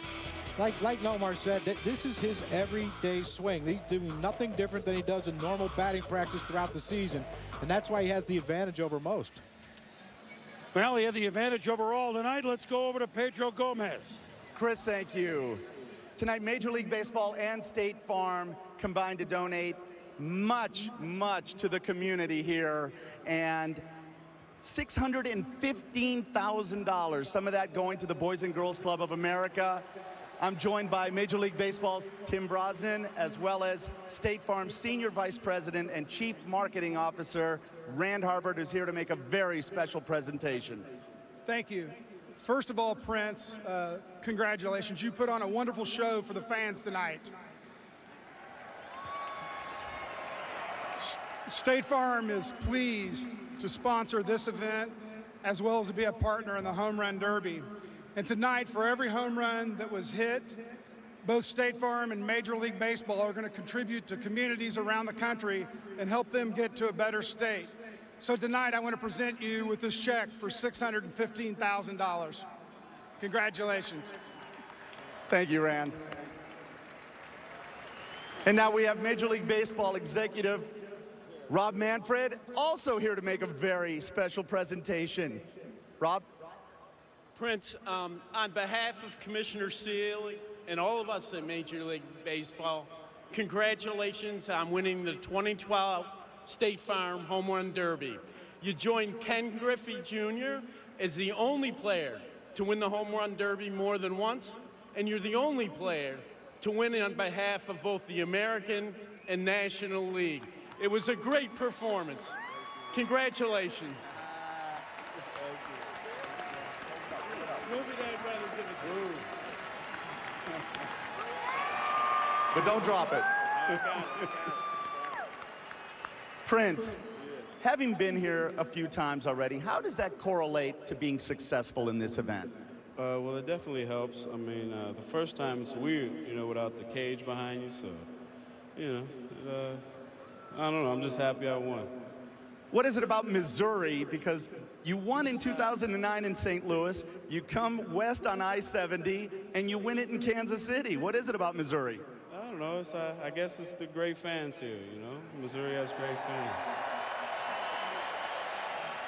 Like Nomar said, this is his everyday swing. He's doing nothing different than he does in normal batting practice throughout the season, and that's why he has the advantage over most. Well, he had the advantage overall tonight. Let's go over to Pedro Gomez. Chris, thank you. Tonight, Major League Baseball and State Farm combined to donate much to the community here, and $615,000, some of that going to the Boys and Girls Club of America. I'm joined by Major League Baseball's Tim Brosnan, as well as State Farm's Senior Vice President and Chief Marketing Officer, Rand Harbert, who's here to make a very special presentation. Thank you. First of all, Prince, congratulations. You put on a wonderful show for the fans tonight. State Farm is pleased to sponsor this event, as well as to be a partner in the Home Run Derby. And tonight, for every home run that was hit, both State Farm and Major League Baseball are going to contribute to communities around the country and help them get to a better state. So tonight, I want to present you with this check for $615,000. Congratulations. Thank you, Rand. And now we have Major League Baseball executive Rob Manfred, also here to make a very special presentation. Rob? Prince, on behalf of Commissioner Seeley and all of us at Major League Baseball, congratulations on winning the 2012 State Farm Home Run Derby. You joined Ken Griffey Jr. as the only player to win the Home Run Derby more than once, and you're the only player to win on behalf of both the American and National League. It was a great performance. Congratulations. But don't drop it. Prince, having been here a few times already, how does that correlate to being successful in this event? Well, it definitely helps. I mean, the first time it's weird, you know, without the cage behind you. So, you know, I don't know. I'm just happy I won. What is it about Missouri? Because you won in 2009 in St. Louis, you come west on I-70, and you win it in Kansas City. What is it about Missouri? I don't know. It's, I guess it's the great fans here, you know. Missouri has great fans.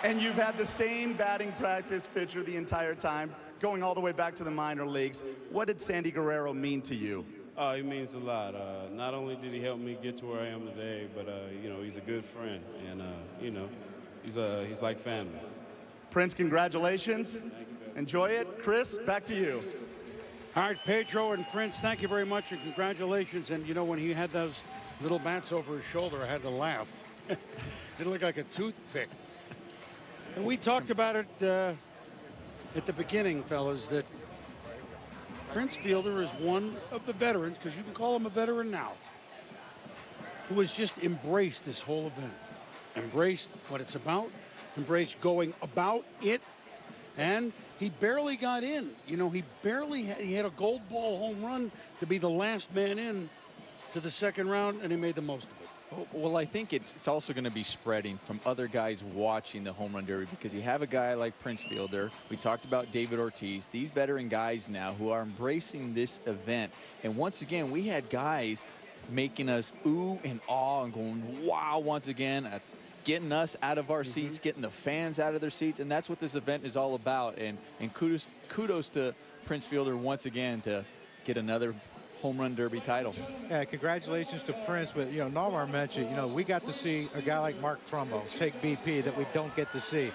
And you've had the same batting practice pitcher the entire time, going all the way back to the minor leagues. What did Sandy Guerrero mean to you? Oh, he means a lot. Not only did he help me get to where I am today, but, you know, he's a good friend. And, you know, he's like family. Prince, congratulations. Enjoy it. Chris, back to you. All right, Pedro and Prince, thank you very much and congratulations. And, you know, when he had those little bats over his shoulder, I had to laugh. It looked like a toothpick. And we talked about it at the beginning, fellas, that Prince Fielder is one of the veterans, because you can call him a veteran now, who has just embraced this whole event. Embraced what it's about, embraced going about it, and he barely got in. You know, he had a gold ball home run to be the last man in to the second round, and he made the most of it. Well, I think it's also going to be spreading from other guys watching the Home Run Derby, because you have a guy like Prince Fielder. We talked about David Ortiz. These veteran guys now who are embracing this event. And once again, we had guys making us ooh and awe and going wow once again, getting us out of our seats, getting the fans out of their seats. And that's what this event is all about. And kudos to Prince Fielder once again to get another Home Run Derby title. Yeah, congratulations to Prince. But, you know, Nomar mentioned, you know, we got to see a guy like Mark Trumbo take BP that we don't get to see.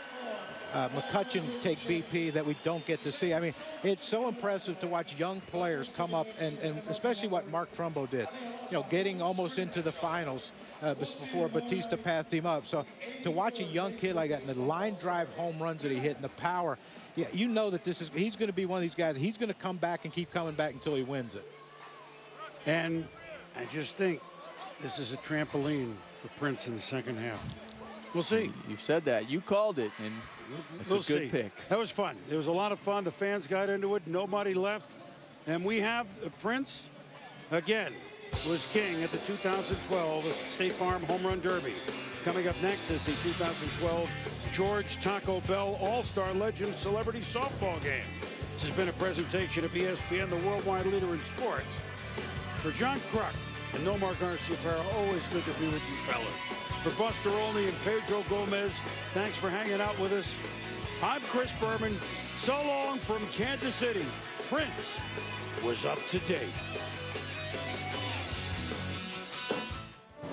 McCutcheon take BP that we don't get to see. I mean, it's so impressive to watch young players come up, and especially what Mark Trumbo did, you know, getting almost into the finals before Batista passed him up. So to watch a young kid like that and the line drive home runs that he hit and the power, yeah, you know that he's going to be one of these guys. He's going to come back and keep coming back until he wins it. And I just think this is a trampoline for Prince in the second half. We'll see. You've said that. You called it, and it's a good pick. That was fun. It was a lot of fun. The fans got into it. Nobody left. And we have Prince, again, was king at the 2012 State Farm Home Run Derby. Coming up next is the 2012 George Taco Bell All-Star Legend Celebrity Softball Game. This has been a presentation of ESPN, the worldwide leader in sports. For John Kruk and Nomar Garcia-Parra, always good to be with you fellas. For Buster Olney and Pedro Gomez, thanks for hanging out with us. I'm Chris Berman. So long from Kansas City. Prince was up to date.